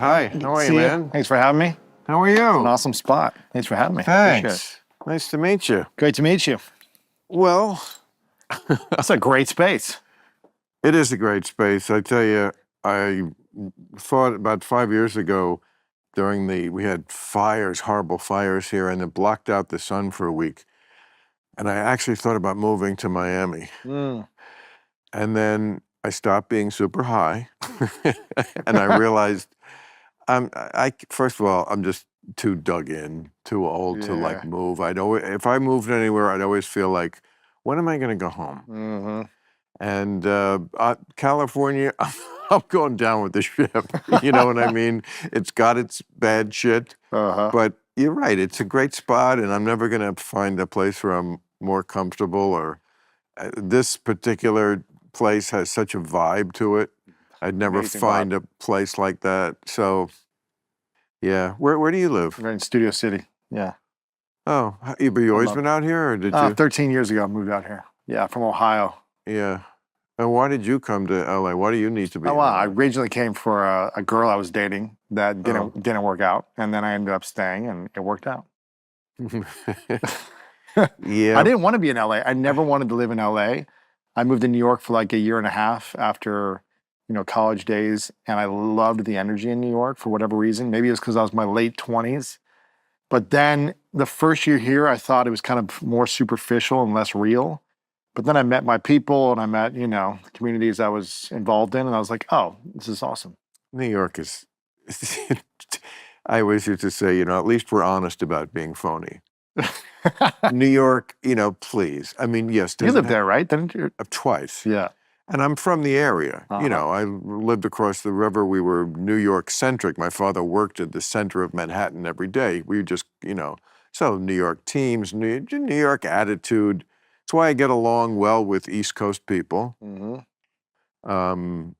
Hi, how are you, man? Thanks for having me. How are you? An awesome spot. Thanks for having me. Thanks. Nice to meet you. Great to meet you. Well, That's a great space. it is a great space. I tell you, I thought about 5 years ago we had fires, horrible fires here, and it blocked out the sun for a week. And I actually thought about moving to Miami. And then I stopped being super high. And I realized, first of all, I'm just too dug in, too old to like move. If I moved anywhere, I'd always feel like, when am I going to go home? And California, I'm going down with the ship. You know what I mean? It's got its bad shit, but you're right. It's a great spot, and I'm never going to find a place where I'm more comfortable. Or this particular place has such a vibe to it. I'd never find a place like that. So, yeah. Where do you live? We're in Studio City. Yeah. Oh, but you always been out here, or did you? 13 years ago, I moved out here. Yeah, from Ohio. Yeah. And why did you come to LA? Why do you need to be? Oh, well, I originally came for a girl I was dating that didn't work out, and then I ended up staying, and it worked out. Yeah. I didn't want to be in LA. I never wanted to live in LA. I moved to New York for like a year and a half after, college days, and I loved the energy in New York for whatever reason. Maybe it was because I was in my late 20s. But then the first year here, I thought it was kind of more superficial and less real. But then I met my people, and I met, the communities I was involved in, and I was like, oh, this is awesome. New York is, I always used to say, at least we're honest about being phony. New York, please. I mean, yes. You lived there, right? Didn't you? Twice. Yeah. And I'm from the area. I lived across the river. We were New York centric. My father worked at the center of Manhattan every day. We just, so New York teams, New York attitude. That's why I get along well with East Coast people, and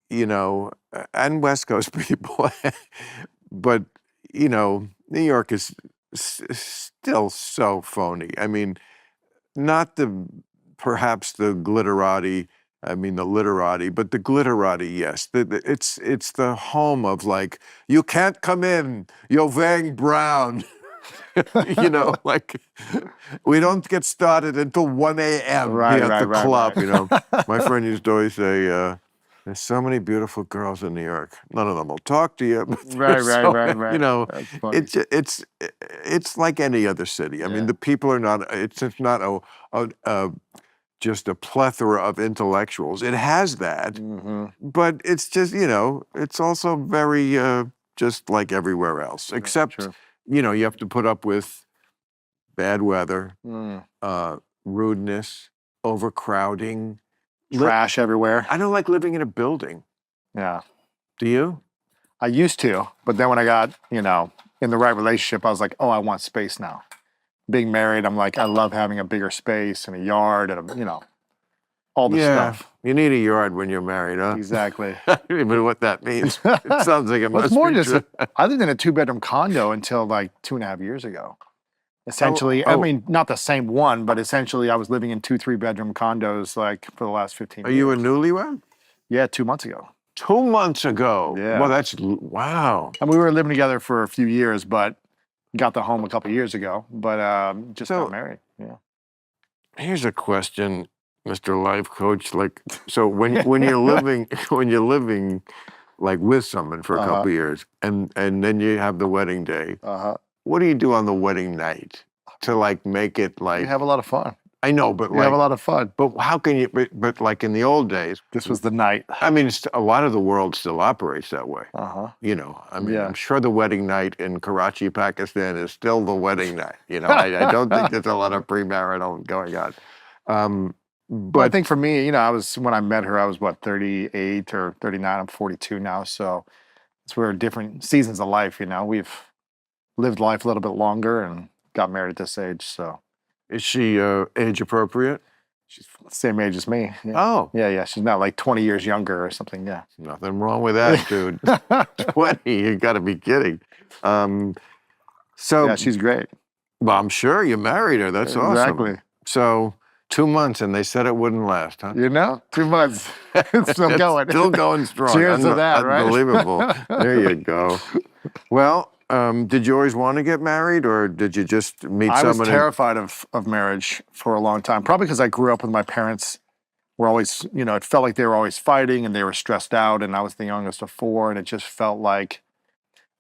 West Coast people. But, New York is still so phony. I mean, not perhaps the glitterati, the literati, but the glitterati, yes. It's the home of like, you can't come in, you're wearing brown. Like, we don't get started until 1 a.m. Here at the club, My friend used to always say, there's so many beautiful girls in New York. None of them will talk to you. But Right. It's like any other city. I mean, the people are not, it's not just a plethora of intellectuals. It has that, but it's just, it's also very just like everywhere else, except, you have to put up with bad weather, rudeness, overcrowding. Trash everywhere. I don't like living in a building. Yeah. Do you? I used to, but then when I got, in the right relationship, I was like, oh, I want space now. Being married, I'm like, I love having a bigger space and a yard and, all the stuff. You need a yard when you're married, huh? Exactly. I don't even know what that means. It sounds like it must It's more be just, true. I lived in a 2-bedroom condo until like 2.5 years ago. Essentially, I mean, not the same one, but essentially I was living in 2-3-bedroom condos like for the last 15 years. Are you a newlywed? Yeah, 2 months ago. 2 months ago? Yeah. Well, wow. And we were living together for a few years, but got the home a couple years ago, but just got married. Yeah. Here's a question, Mr. Life Coach. Like, so when you're living like with someone for a couple years, and then you have the wedding day, what do you do on the wedding night to like make it like? We have a lot of fun. I know, but we have a lot of fun. But how can you? But like in the old days, this was the night. I mean, a lot of the world still operates that way. I'm sure the wedding night in Karachi, Pakistan, is still the wedding night. I don't think there's a lot of premarital going on. But I think for me, when I met her, I was 38 or 39. I'm 42 now, so we're different seasons of life. We've lived life a little bit longer and got married at this age. So, is she age appropriate? She's the same age as me. Yeah. Oh. Yeah. She's not like 20 years younger or something. Yeah. Nothing wrong with that, dude. 20, you got to be kidding. Yeah, she's great. Well, I'm sure you married her. That's awesome. Exactly. So 2 months, and they said it wouldn't last, huh? You know, 2 months. It's still going. Still going strong. Cheers to that, right? Unbelievable. There you go. Well, did you always want to get married, or did you just meet I was someone? terrified of marriage for a long time, probably because I grew up with my parents were always, you know, it felt like they were always fighting and they were stressed out, and I was the youngest of four, and it just felt like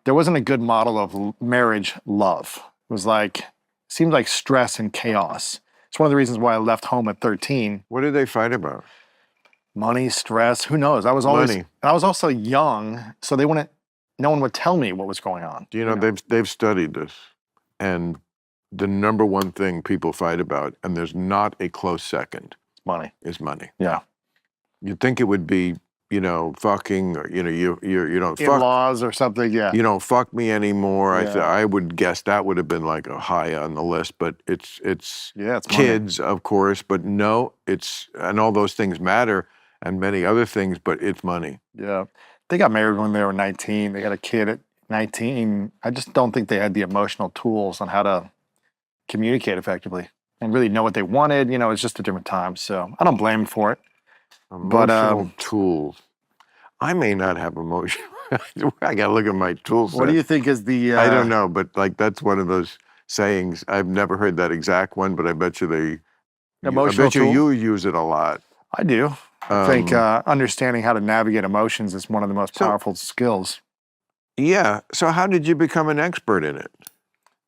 there wasn't a good model of marriage love. It was like, seemed like stress and chaos. It's one of the reasons why I left home at 13. What did they fight about? Money, stress, who knows? I was always, Money. and I was also young, so they wouldn't, no one would tell me what was going on. Do you know, they've studied this, and the number one thing people fight about, and there's not a close second, Money. is money. Yeah. You'd think it would be, you know, fucking, or, you know, you don't fuck. In-laws or something, yeah. You don't fuck me anymore. Yeah. I would guess that would have been like a high on the list, but it's Yeah, it's money. kids, of course, but no, and all those things matter, and many other things, but it's money. Yeah. They got married when they were 19. They got a kid at 19. I just don't think they had the emotional tools on how to communicate effectively and really know what they wanted. You know, it's just a different time. So I don't blame them for it. Emotional tools. I may not have emotion. I got to look at my tool set. What do you think is the... I don't know, but like that's one of those sayings. I've never heard that exact one, but I bet you Emotional I bet you tool? use it a lot. I do. I think understanding how to navigate emotions is one of the most powerful skills. Yeah. So how did you become an expert in it?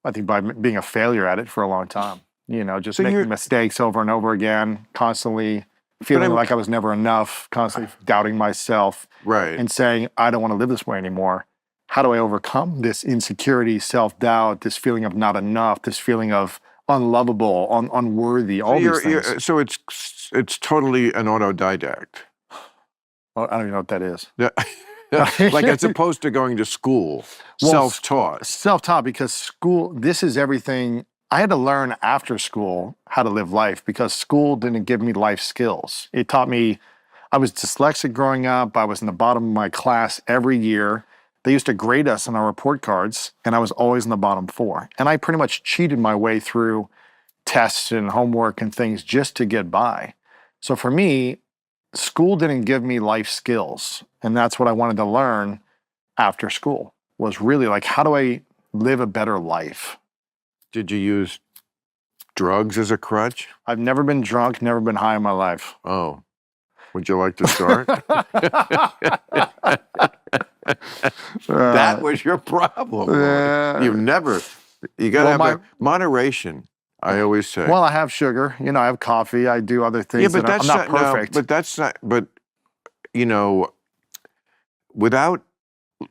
I think by being a failure at it for a long time. You know, just making mistakes over and over again, constantly feeling like I was never enough, constantly doubting myself. Right. And saying, I don't want to live this way anymore. How do I overcome this insecurity, self-doubt, this feeling of not enough, this feeling of unlovable, unworthy, all these things? So it's totally an autodidact. Well, I don't even know what that is. Like as opposed to going to school, self-taught. Self-taught, because school, this is everything. I had to learn after school how to live life because school didn't give me life skills. It taught me, I was dyslexic growing up. I was in the bottom of my class every year. They used to grade us on our report cards, and I was always in the bottom 4. And I pretty much cheated my way through tests and homework and things just to get by. So for me, school didn't give me life skills. And that's what I wanted to learn after school, was really like, how do I live a better life? Did you use drugs as a crutch? I've never been drunk, never been high in my life. Oh. Would you like to start? That was your problem. You got to have moderation, I always say. Well, I have sugar. You know, I have coffee. I do other things. Yeah, but I'm not perfect. No, but that's not, but, you know, without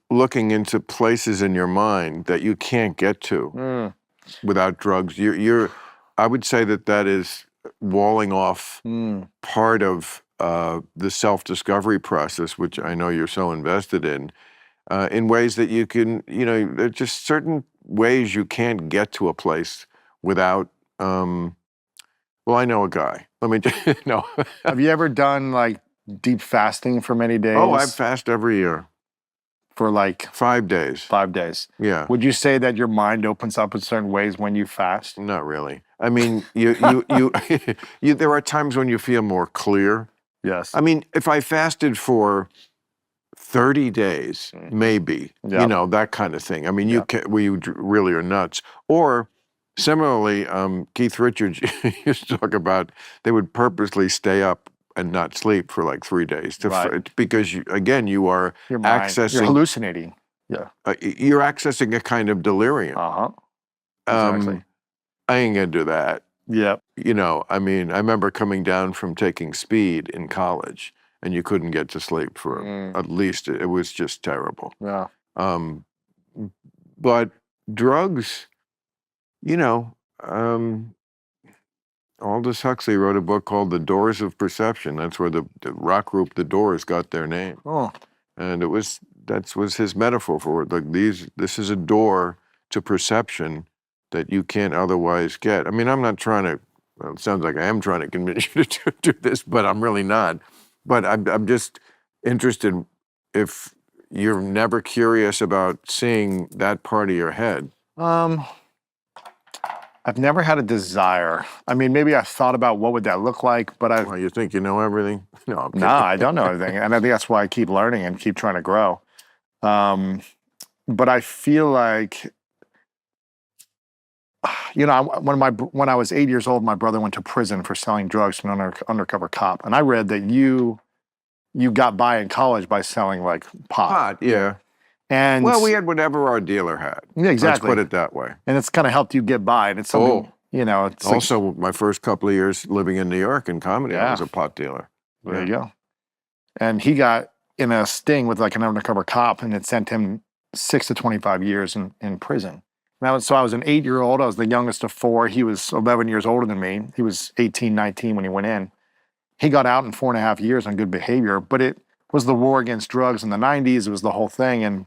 looking into places in your mind that you can't get to without drugs, I would say that is walling off part of the self-discovery process, which I know you're so invested in ways that you can, you know, there's just certain ways you can't get to a place without, well, I know a guy. Let me just, no. Have you ever done like deep fasting for many days? Oh, I fast every year. For like 5 days. 5 days. Yeah. Would you say that your mind opens up in certain ways when you fast? Not really. I mean, you there are times when you feel more clear. Yes. I mean, if I fasted for 30 days, maybe, you know, that kind of thing. I mean, you really are nuts. Or similarly, Keith Richards used to talk about they would purposely stay up and not sleep for like 3 days because you are accessing. You're hallucinating. Yeah. You're accessing a kind of delirium. Exactly. I ain't gonna do that. Yeah. You know, I mean, I remember coming down from taking speed in college, and you couldn't get to sleep for at least, it was just terrible. Yeah. But drugs, you know, Aldous Huxley wrote a book called The Doors of Perception. That's where the rock group The Doors got their name. Oh. And that was his metaphor for it. Like this is a door to perception that you can't otherwise get. I mean, I'm not trying to, well, it sounds like I am trying to convince you to do this, but I'm really not. But I'm just interested if you're never curious about seeing that part of your head. I've never had a desire. I mean, maybe I've thought about what would that look like, but Well, you think you know everything? No, I'm no, kidding. I don't know everything. And I think that's why I keep learning and keep trying to grow. But I feel like, when I was 8 years old, my brother went to prison for selling drugs to an undercover cop. And I read that you got by in college by selling like pot. Pot, yeah. And Well, we had whatever our dealer had. yeah, exactly. Let's put it that way. And it's kind of helped you get by. And it's something, it's like, Also, my first couple of years living in New York in comedy, I Yeah. was a pot dealer. there you go. And he got in a sting with like an undercover cop, and it sent him 6 to 25 years in prison. So I was an 8-year-old. I was the youngest of 4. He was 11 years older than me. He was 18, 19 when he went in. He got out in 4.5 years on good behavior, but it was the war against drugs in the 90s. It was the whole thing. And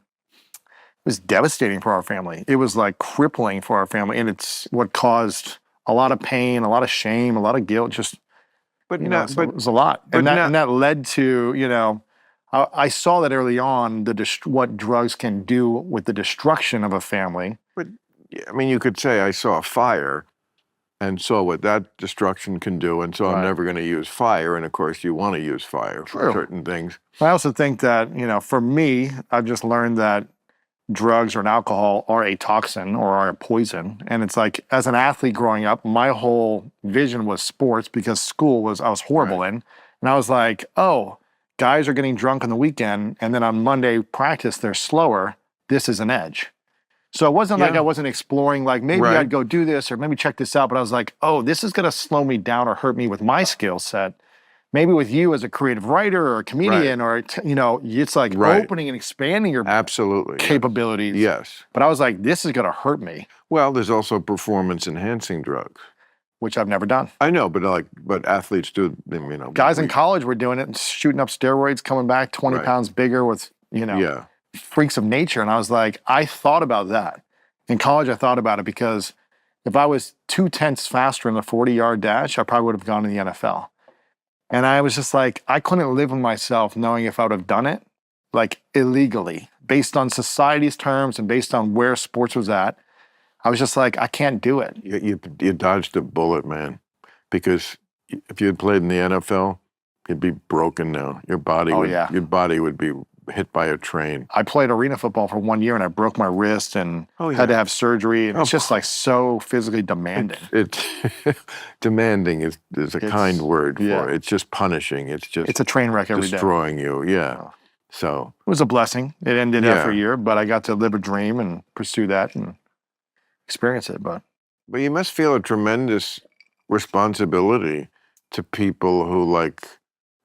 it was devastating for our family. It was like crippling for our family. And it's what caused a lot of pain, a lot of shame, a lot of guilt. Just, But it no, was a lot. but And that led to, I saw that early on, what drugs can do with the destruction of a family. I mean, you could say I saw a fire and saw what that destruction can do, and so I'm Right. never going to use fire. And of course, you want to use fire for True. certain things. I also think that, for me, I've just learned that drugs or alcohol are a toxin or are a poison. And it's like, as an athlete growing up, my whole vision was sports because I was horrible in. And I was like, oh, guys are getting drunk on the weekend, and then on Monday practice, they're slower. This is an edge. So it wasn't like Yeah. I wasn't exploring, like maybe Right. I'd go do this or maybe check this out. But I was like, oh, this is going to slow me down or hurt me with my skill set. Maybe with you as a creative writer or a comedian or, it's like Right. opening and expanding your Absolutely. capabilities. Yes. But I was like, this is going to hurt me, Well, there's also performance-enhancing drugs. which I've never done. I know, but athletes do. Guys in college were doing it and shooting up steroids, coming back 20 Right. pounds bigger with, Yeah. freaks of nature. And I was like, I thought about that. In college, I thought about it because if I was 2/10 faster in the 40-yard dash, I probably would have gone to the NFL. And I was just like, I couldn't live with myself knowing if I would have done it, like illegally, based on society's terms and based on where sports was at. I was just like, I can't do it. You dodged a bullet, man, because if you had played in the NFL, you'd be broken now. Your body would be hit by a train. I played arena football for 1 year and I broke my wrist and had to have surgery. And it's just like so physically demanding. It's demanding is a kind word for it. It's just punishing. It's a train wreck every day. Destroying you. Yeah. So it was a blessing. It ended after a year, but I got to live a dream and pursue that and experience it. But you must feel a tremendous responsibility to people who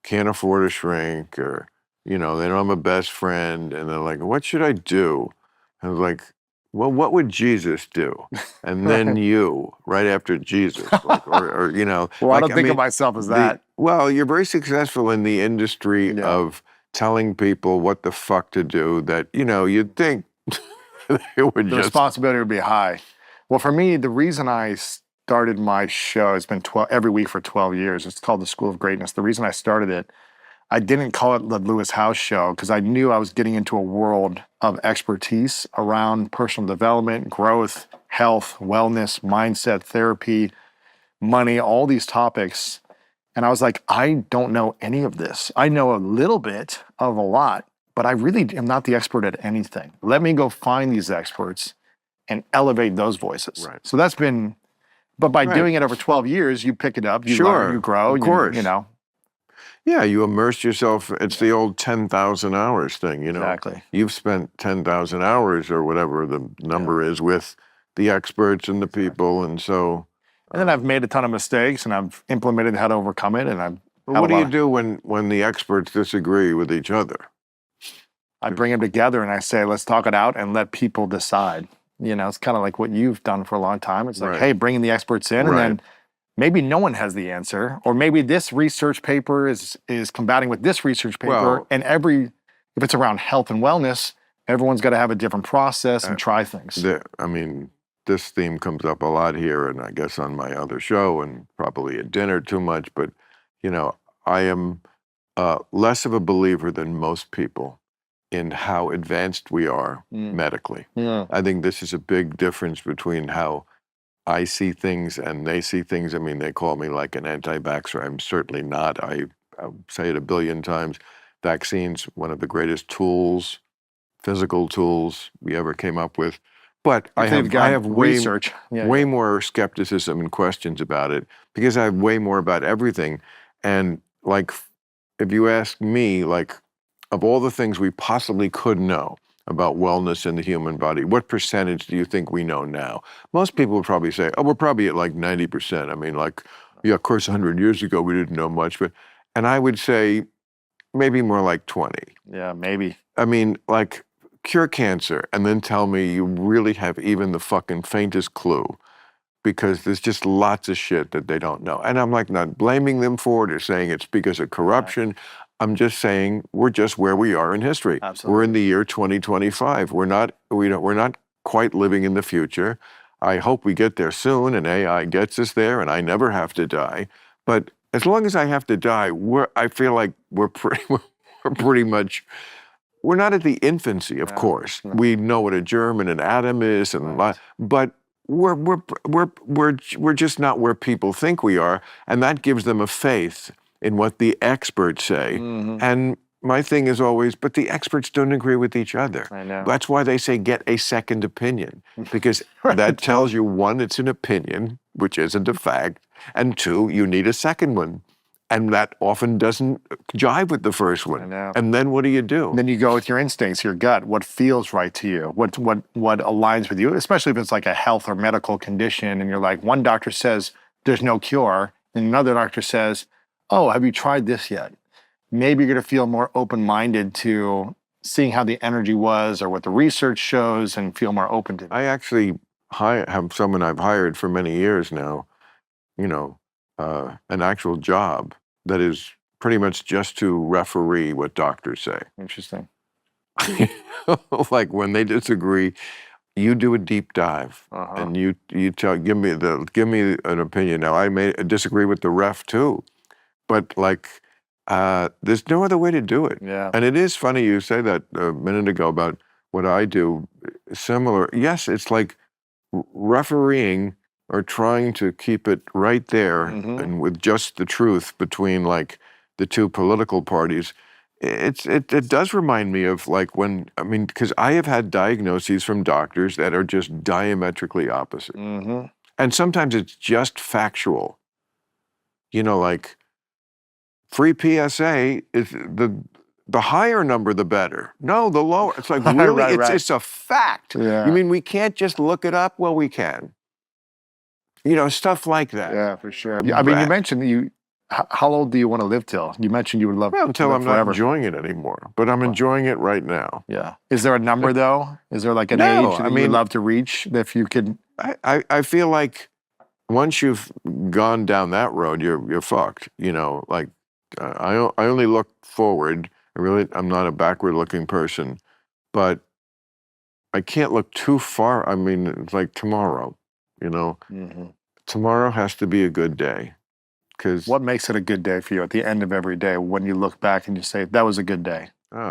can't afford a shrink or they don't have a best friend, and they're like, what should I do? And I was like, well, what would Jesus do? And then you, right after Jesus, or Well, I don't think of myself as that. Well, you're very successful in the industry of telling people what the fuck to do that, you'd think it would the responsibility would be high. Well, for me, the reason I started my show has been every week for 12 years. It's called The School of Greatness. The reason I started it, I didn't call it the Lewis House Show because I knew I was getting into a world of expertise around personal development, growth, health, wellness, mindset, therapy, money, all these topics. And I was like, I don't know any of this. I know a little bit of a lot, but I really am not the expert at anything. Let me go find these experts and elevate those voices. Right. So that's been, but by doing it over 12 years, you pick it up, you learn, you grow, of course. Yeah, you immerse yourself. It's the old 10,000 hours thing, Exactly. You've spent 10,000 hours or whatever the number is with the experts and the people, and so. And then I've made a ton of mistakes, and I've implemented how to overcome it, and I've. What do you do when the experts disagree with each other? I bring them together and I say, let's talk it out and let people decide. It's kind of like what you've done for a long time. It's like, hey, bringing the experts in, and then maybe no one has the answer, or maybe this research paper is combating with this research paper, and if it's around health and wellness, everyone's got to have a different process and try things. This theme comes up a lot here, and I guess on my other show, and probably at dinner too much, but, I am less of a believer than most people in how advanced we are medically. Yeah. I think this is a big difference between how I see things and they see things. I mean, they call me like an anti-vaxxer. I'm certainly not. I'll say it a billion times. Vaccines, one of the greatest tools, physical tools we ever came up with. But If they've I got have research, way more skepticism and questions about it because I have way more about everything. And like, if you ask me, like, of all the things we possibly could know about wellness in the human body, what percentage do you think we know now? Most people would probably say, oh, we're probably at like 90%. I mean, like, yeah, of course, 100 years ago, we didn't know much, and I would say maybe more like 20. Yeah, maybe. I mean, like, cure cancer and then tell me you really have even the fucking faintest clue because there's just lots of shit that they don't know. And I'm like not blaming them for it or saying it's because of corruption. I'm just saying we're just where we are in history. Absolutely. We're in the year 2025. We're not quite living in the future. I hope we get there soon and AI gets us there and I never have to die. But as long as I have to die, I feel like we're pretty much. We're not at the infancy, of course. No. We know what a germ and an atom is, but we're just not where people think we are, and that gives them a faith in what the experts say. And my thing is always, but the experts don't agree with each other. I know. That's why they say get a second opinion, because that tells you, one, it's an opinion, which isn't a fact, and two, you need a second one. And that often doesn't jive with the first one. I know. And then what do you do? And then you go with your instincts, your gut, what feels right to you, what aligns with you, especially if it's like a health or medical condition and you're like, one doctor says there's no cure, and another doctor says, oh, have you tried this yet? Maybe you're going to feel more open-minded to seeing how the energy was or what the research shows and feel more open to it. I actually have someone I've hired for many years now, an actual job that is pretty much just to referee what doctors say. Interesting. Like when they disagree, you do a deep dive and you give me an opinion. Now I may disagree with the ref too, but like there's no other way to do it. Yeah. And it is funny you say that a minute ago about what I do. Similar, yes, it's like refereeing or trying to keep it right there and with just the truth between like the two political parties. It does remind me of like because I have had diagnoses from doctors that are just diametrically opposite. And sometimes it's just factual. Like free PSA is the higher number, the better. No, the lower. It's like, really? It's a fact. Yeah. You mean we can't just look it up? Well, we can. Stuff like that. Yeah, for sure. I mean, you mentioned how old do you want to live till? You mentioned you would love until to I'm live not forever. enjoying it anymore. But I'm enjoying it right now. Yeah. Is there a number though? Is there like an age that you would love to reach if you could? I feel like once you've gone down that road, you're fucked. Like I only look forward. I'm not a backward-looking person, but I can't look too far. I mean, it's like tomorrow. Tomorrow has to be a good day. Because what makes it a good day for you at the end of every day when you look back and you say that was a good day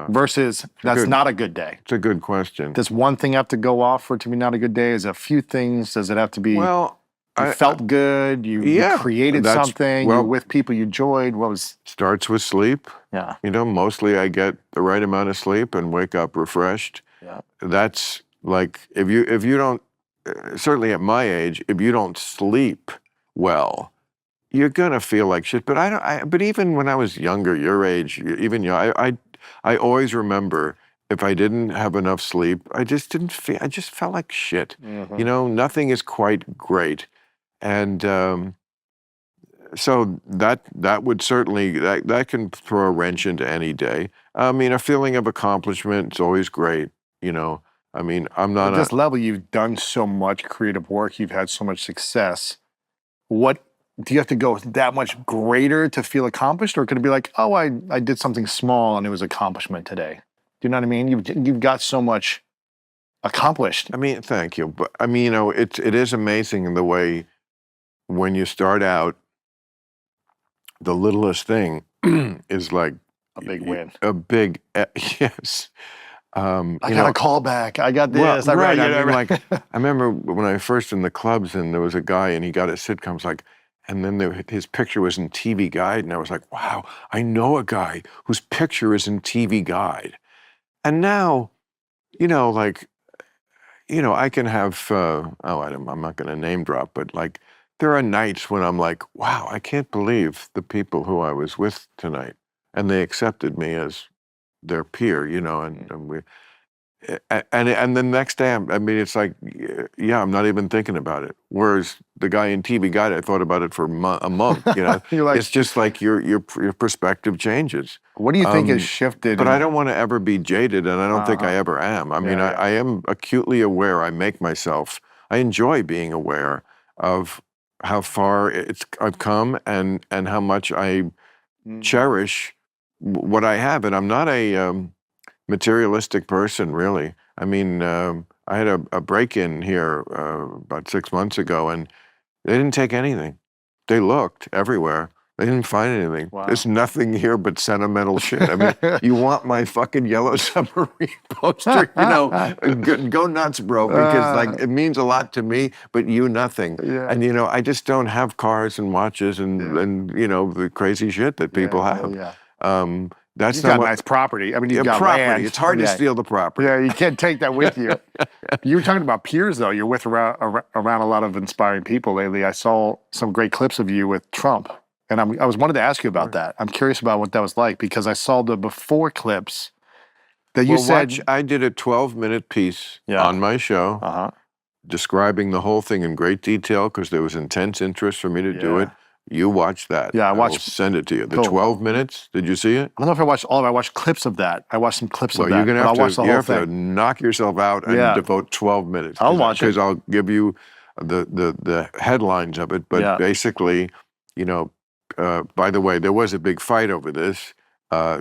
versus that's not a good day? It's a good question. Does one thing have to go off for it to be not a good day? Is it a few things? Does it have to be? Well, you felt good. You created something. You were with people you enjoyed. What was? Starts with sleep. Yeah. Mostly I get the right amount of sleep and wake up refreshed. Yeah. That's like if you don't, certainly at my age, if you don't sleep well, you're gonna feel like shit. But but even when I was younger, your age, even I always remember if I didn't have enough sleep, I just felt like shit. Nothing is quite great. And so that would certainly that can throw a wrench into any day. I mean, a feeling of accomplishment is always great. I mean, I'm not at this level. You've done so much creative work. You've had so much success. What do you have to go that much greater to feel accomplished, or could it be like, oh, I did something small and it was accomplishment today? Do you know what I mean? You've got so much accomplished. I mean, thank you, but I mean, it is amazing in the way when you start out, the littlest thing is like a big win. A big yes. I got a call back. I got well, this. right. I I mean, read. like, I remember when I first in the clubs and there was a guy and he got his sitcoms like, and then his picture was in TV Guide. And I was like, wow, I know a guy whose picture is in TV Guide. And now, like, I can have, I'm not going to name drop, but like, there are nights when I'm like, wow, I can't believe the people who I was with tonight. And they accepted me as their peer, and we, and the next day, I mean, it's like, yeah, I'm not even thinking about it. Whereas the guy in TV Guide, I thought about it for a month. You're like, It's just like your perspective changes. what do you think has shifted? But I don't want to ever be jaded, and I don't think I ever am. I mean, Yeah, I am acutely aware. I enjoy being aware of how far I've come and how much I cherish what I have. And I'm not a materialistic person, really. I mean, I had a break-in here about 6 months ago, and they didn't take anything. They looked everywhere. They didn't find anything. Wow. There's nothing here but sentimental shit. I mean, you want my fucking Yellow Submarine poster? Go nuts, bro, because like it means a lot to me, but you nothing. Yeah. And I just don't have cars and watches and the crazy shit that people have. Yeah. That's You've not got what, nice property. I mean, you've got property. land. It's hard to steal the property. Yeah, you can't take that with you. You were talking about peers, though. You're with around a lot of inspiring people lately. I saw some great clips of you with Trump, and I was wanted to ask you about that. I'm curious about what that was like because I saw the before clips that you said. I did a 12-minute piece on my show describing the whole thing in great detail because there was intense interest for me to do it. You watched that. Yeah, I watched. will send it to you. The 12 minutes. Did you see it? I don't know if I watched all of it. I watched clips of that. I watched some clips of that. You're gonna have to to knock yourself out and devote 12 minutes. I'll watch it because I'll give you the headlines of it. But basically, by the way, there was a big fight over this,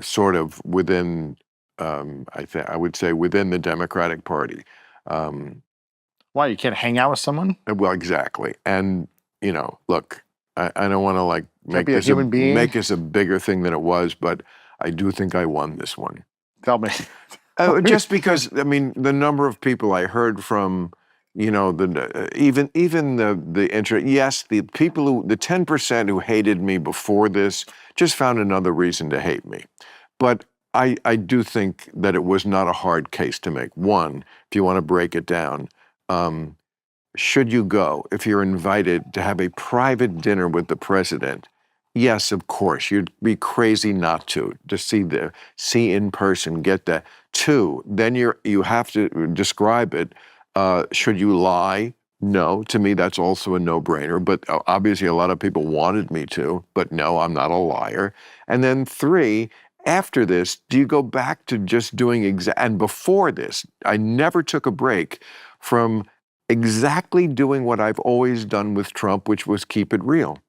sort of within. I would say within the Democratic Party. Why you can't hang out with someone? Well, exactly. And look. I don't want to like make this a bigger thing than it was, but I do think I won this one. Tell me. Just because I mean the number of people I heard from, even the interest. Yes, the people the 10% who hated me before this just found another reason to hate me. But I do think that it was not a hard case to make. One, if you want to break it down. Should you go, if you're invited to have a private dinner with the president? Yes, of course. You'd be crazy not to see in person, get that. Two, then you have to describe it. Should you lie? No, to me that's also a no-brainer. But obviously a lot of people wanted me to. But no, I'm not a liar. And then three, after this, do you go back to just doing and before this, I never took a break from exactly doing what I've always done with Trump, which was keep it real.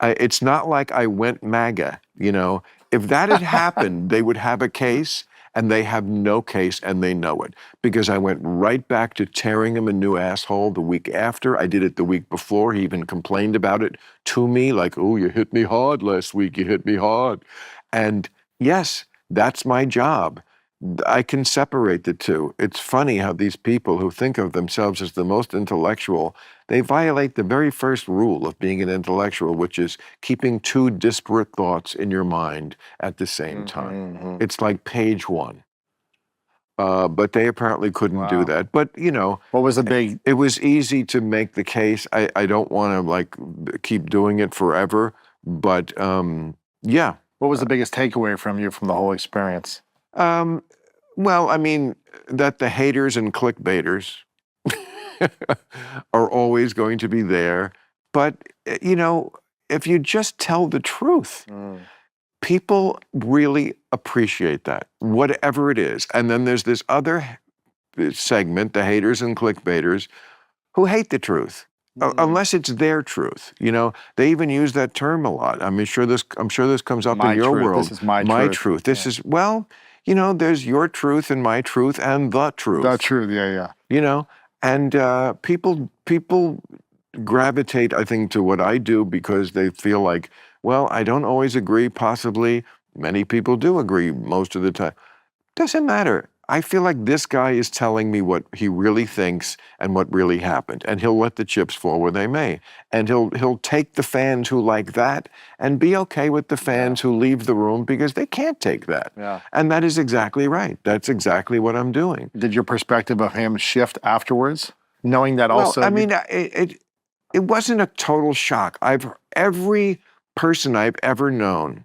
It's not like I went MAGA, If that had happened, they would have a case, and they have no case, and they know it. Because I went right back to tearing him a new asshole the week after. I did it the week before. He even complained about it to me, like, oh, you hit me hard last week. You hit me hard. And yes, that's my job. I can separate the two. It's funny how these people who think of themselves as the most intellectual, they violate the very first rule of being an intellectual, which is keeping two disparate thoughts in your mind at the same time. It's like page one. But they apparently couldn't do that. But, what was the big? It was easy to make the case. I don't want to like keep doing it forever, but yeah. What was the biggest takeaway from the whole experience? Well, I mean, that the haters and clickbaiters are always going to be there. But, if you just tell the truth, people really appreciate that, whatever it is. And then there's this other segment, the haters and clickbaiters, who hate the truth. Unless it's their truth, they even use that term a lot. I'm sure this comes up in your world. This is my truth. This is there's your truth and my truth and the truth. The truth, yeah. And people gravitate, I think, to what I do because they feel like, well, I don't always agree. Possibly, many people do agree most of the time. Doesn't matter. I feel like this guy is telling me what he really thinks and what really happened, and he'll let the chips fall where they may. And he'll take the fans who like that and be okay with the fans who leave the room because they can't take that. Yeah. And that is exactly right. That's exactly what I'm doing. Did your perspective of him shift afterwards, knowing that also? Well, I mean, it wasn't a total shock. Every person I've ever known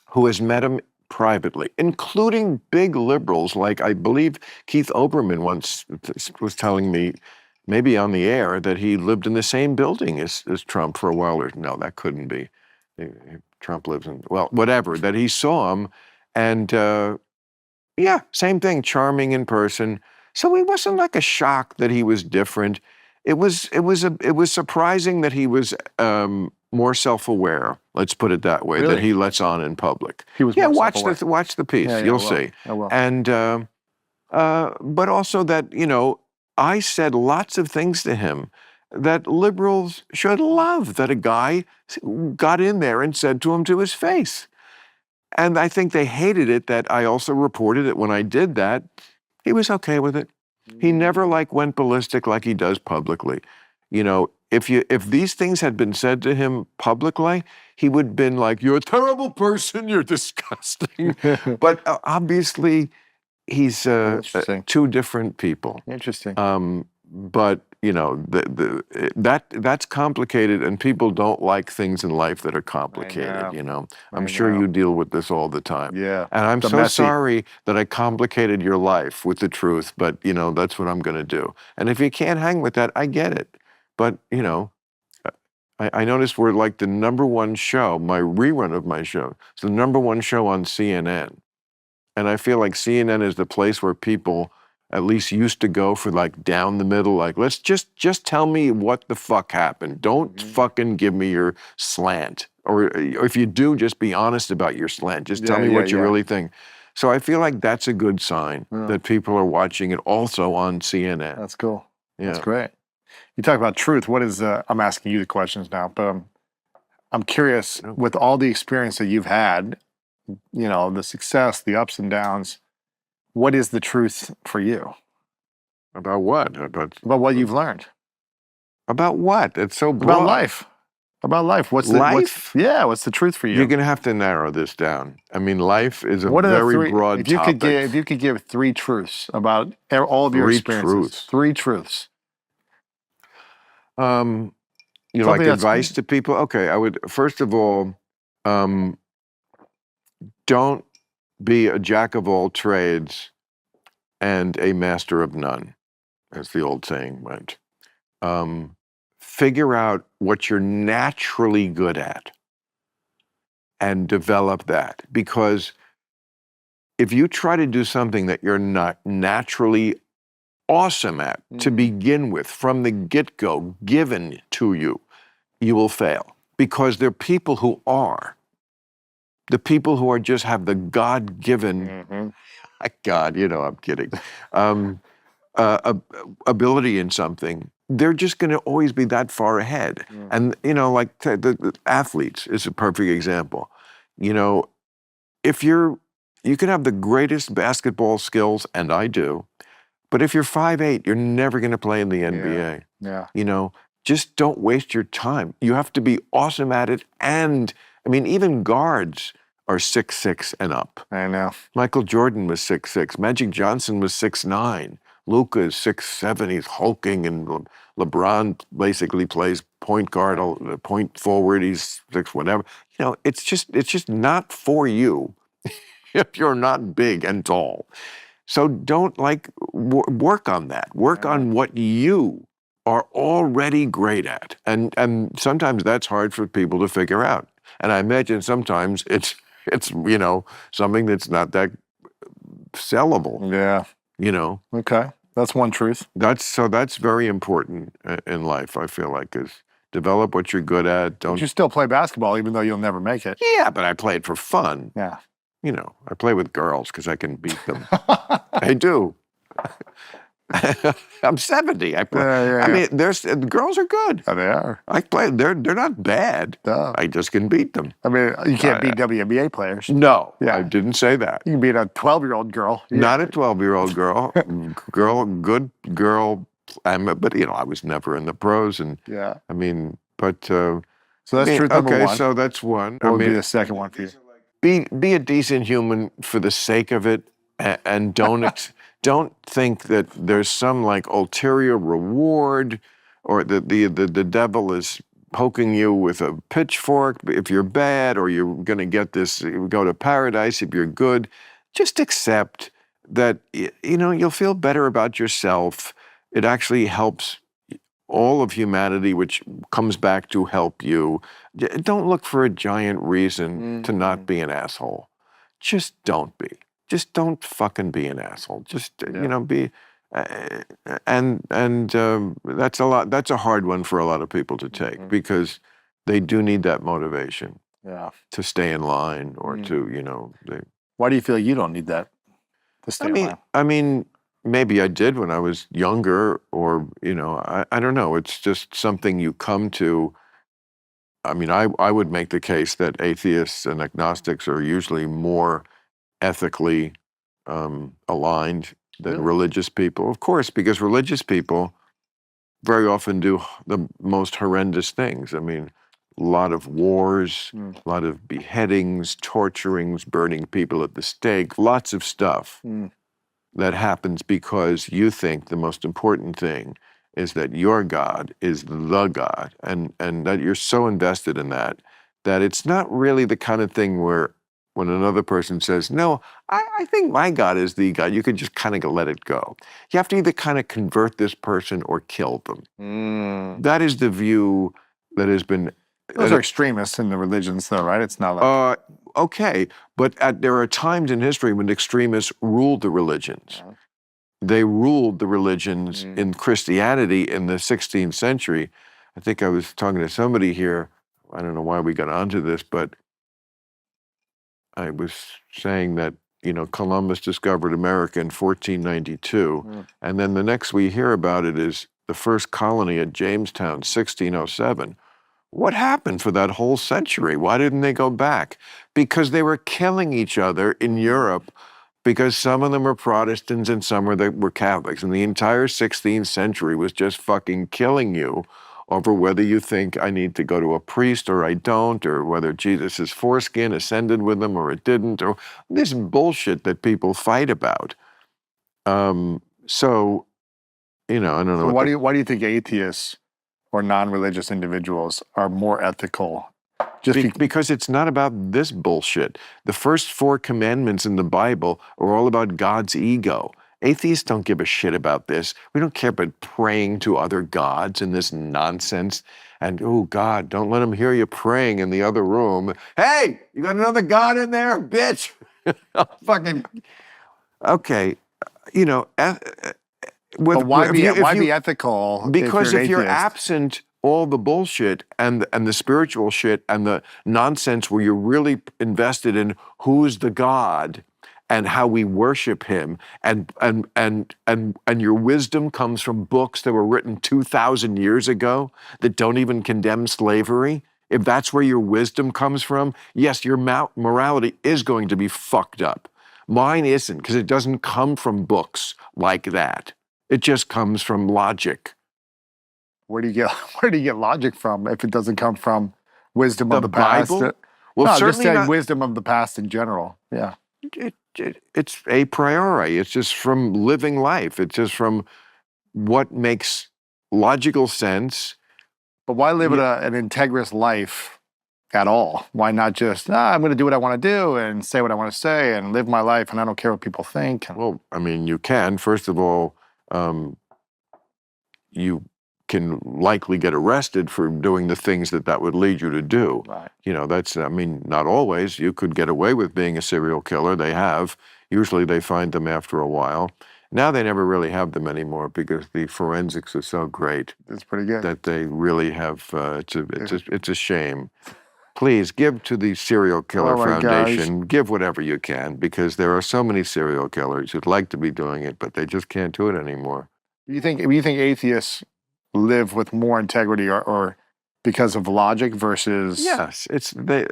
who has met him privately, including big liberals, like I believe Keith Olbermann once was telling me, maybe on the air, that he lived in the same building as Trump for a while. Or no, that couldn't be. Trump lives in, well, whatever, that he saw him. And yeah, same thing, charming in person. So it wasn't like a shock that he was different. It was surprising that he was more self-aware. Let's put it that way. Really? That he lets on in public. He was yeah. more Watch self-aware. watch the piece. Yeah, You'll I will. see. I will. And but also that I said lots of things to him that liberals should love. That a guy got in there and said to him to his face. And I think they hated it that I also reported it when I did that. He was okay with it. He never went ballistic like he does publicly. If these things had been said to him publicly, he would have been like, "You're a terrible person. You're disgusting." But obviously, he's two different people. Interesting. But that's complicated, and people don't like things in life that are complicated. I'm sure you deal with this all the time. Yeah. And I'm The so messy. sorry that I complicated your life with the truth, but that's what I'm going to do. And if you can't hang with that, I get it. But I noticed we're like the #1 show. My rerun of my show, it's the #1 show on CNN. And I feel like CNN is the place where people at least used to go for down the middle, let's just tell me what the fuck happened. Don't fucking give me your slant. Or if you do, just be honest about your slant. Just tell me what you really think. So I feel like that's a good sign that people are watching it also on CNN. That's cool. Yeah. That's great. You talk about truth. What is, I'm asking you the questions now, but I'm curious, with all the experience that you've had, the success, the ups and downs, what is the truth for you? About what? About what you've learned. About what? It's so broad. About life. About life. What's the truth for you? You're going to have to narrow this down. I mean, life is a what are very the three, broad if you topic. If you could give 3 truths about all of your experiences. 3 truths. Like advice to people? Okay, I would, first of all, don't be a jack of all trades and a master of none, as the old saying went. Figure out what you're naturally good at and develop that. Because if you try to do something that you're not naturally awesome at to begin with, from the get-go, given to you, you will fail. Because there are people who are. The people who just have the God-given, God, I'm kidding, ability in something, they're just going to always be that far ahead. And, the athletes is a perfect example. If you can have the greatest basketball skills, and I do, but if you're 5'8", you're never going to play in the NBA. Yeah. Just don't waste your time. You have to be awesome at it. And, even guards are 6'6" and up. I know. Michael Jordan was 6'6". Magic Johnson was 6'9". Luka is 6'7". He's hulking, and LeBron basically plays point guard, point forward. He's 6 whatever. It's just not for you if you're not big and tall. So don't work on that. Work on what you are already great at, and sometimes that's hard for people to figure out. And I imagine sometimes it's something that's not that sellable. Yeah. Okay. That's one truth. That's very important in life, I feel like, is develop what you're good at. But you still play basketball even though you'll never make it. Yeah, but I play it for fun. Yeah. I play with girls because I can beat them. I do. I'm 70. I play. Yeah. I mean, the girls are good. Oh, they are. I play. They're not bad. No. I just can beat them. I mean, you can't beat WNBA players. No, Yeah. I didn't say that. You can beat a 12-year-old girl. Not a 12-year-old girl. Good girl. But I was never in the pros, and Yeah. I mean, but So that's truth number okay. one. So that's one. What would be the second one for you? Be a decent human for the sake of it, and don't think that there's some like ulterior reward, or that the devil is poking you with a pitchfork if you're bad, or you're going to get this go to paradise if you're good. Just accept that you'll feel better about yourself. It actually helps all of humanity, which comes back to help you. Don't look for a giant reason to not be an asshole. Just don't be. Just don't fucking be an asshole. Just be. And that's a lot. That's a hard one for a lot of people to take because they do need that motivation. Yeah. To stay in line or to Why do you feel you don't need that to stay in line? I mean. Maybe I did when I was younger, or, I don't know. It's just something you come to. I mean, I would make the case that atheists and agnostics are usually more ethically aligned than religious people. Of course, because religious people very often do the most horrendous things. I mean, a lot of wars, a lot of beheadings, torturings, burning people at the stake, lots of stuff. That happens because you think the most important thing is that your God is the God, and that you're so invested in that it's not really the kind of thing where when another person says, no, I think my God is the God, you could just kind of let it go. You have to either kind of convert this person or kill them. That is the view that has been... Those are extremists in the religions, though, right? It's not like... Okay, but there are times in history when extremists ruled the religions. They ruled the religions in Christianity in the 16th century. I think I was talking to somebody here, I don't know why we got onto this, but I was saying that, Columbus discovered America in 1492, and then the next we hear about it is the first colony at Jamestown, 1607. What happened for that whole century? Why didn't they go back? Because they were killing each other in Europe, because some of them were Protestants and some were Catholics. And the entire 16th century was just fucking killing you over whether you think I need to go to a priest or I don't, or whether Jesus' foreskin ascended with them or it didn't, or this bullshit that people fight about. So, I don't know. So why do you think atheists or non-religious individuals are more ethical? Because it's not about this bullshit. The first 4 commandments in the Bible are all about God's ego. Atheists don't give a shit about this. We don't care about praying to other gods and this nonsense. And, oh, God, don't let them hear you praying in the other room. Hey, you got another God in there, bitch? Fucking, okay, But why be ethical? Because if you're atheist? absent all the bullshit and the spiritual shit and the nonsense where you're really invested in who's the God and how we worship him, and your wisdom comes from books that were written 2,000 years ago that don't even condemn slavery. If that's where your wisdom comes from, yes, your morality is going to be fucked up. Mine isn't, because it doesn't come from books like that. It just comes from logic. Where do you get logic from if it doesn't come from wisdom of the past? Bible? Well, No, just certainly saying not. wisdom of the past in general. Yeah. It's a priori. It's just from living life. It's just from what makes logical sense. But why live an integrous life at all? Why not just, I'm going to do what I want to do and say what I want to say and live my life, and I don't care what people think? Well, I mean, you can. First of all, you can likely get arrested for doing the things that would lead you to do. Right. That's, I mean, not always. You could get away with being a serial killer. They have. Usually they find them after a while. Now they never really have them anymore because the forensics are so great. It's pretty good. That they really have, it's a shame. Please give to the Serial Killer Foundation. Give whatever you can, because there are so many serial killers who'd like to be doing it, but they just can't do it anymore. You think atheists live with more integrity or because of logic versus Yes,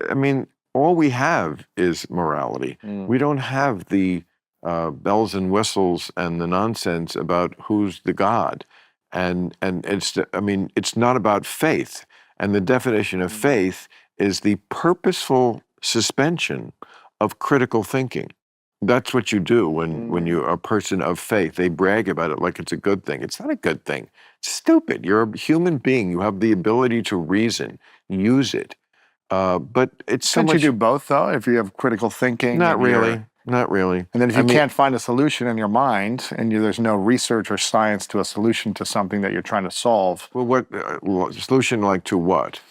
I mean, all we have is morality. Mm. We don't have the bells and whistles and the nonsense about who's the God, and I mean, it's not about faith. And the definition of faith is the purposeful suspension of critical thinking. That's what you do when you're a person of faith. They brag about it like it's a good thing. It's not a good thing. It's stupid. You're a human being. You have the ability to reason, use it. But it's so Can't much. you do both though? If you have critical thinking, Not and you're- really. Not really. And then if I you mean, can't find a solution in your mind, and there's no research or science to a solution to something that you're trying to solve, well, what solution like to what?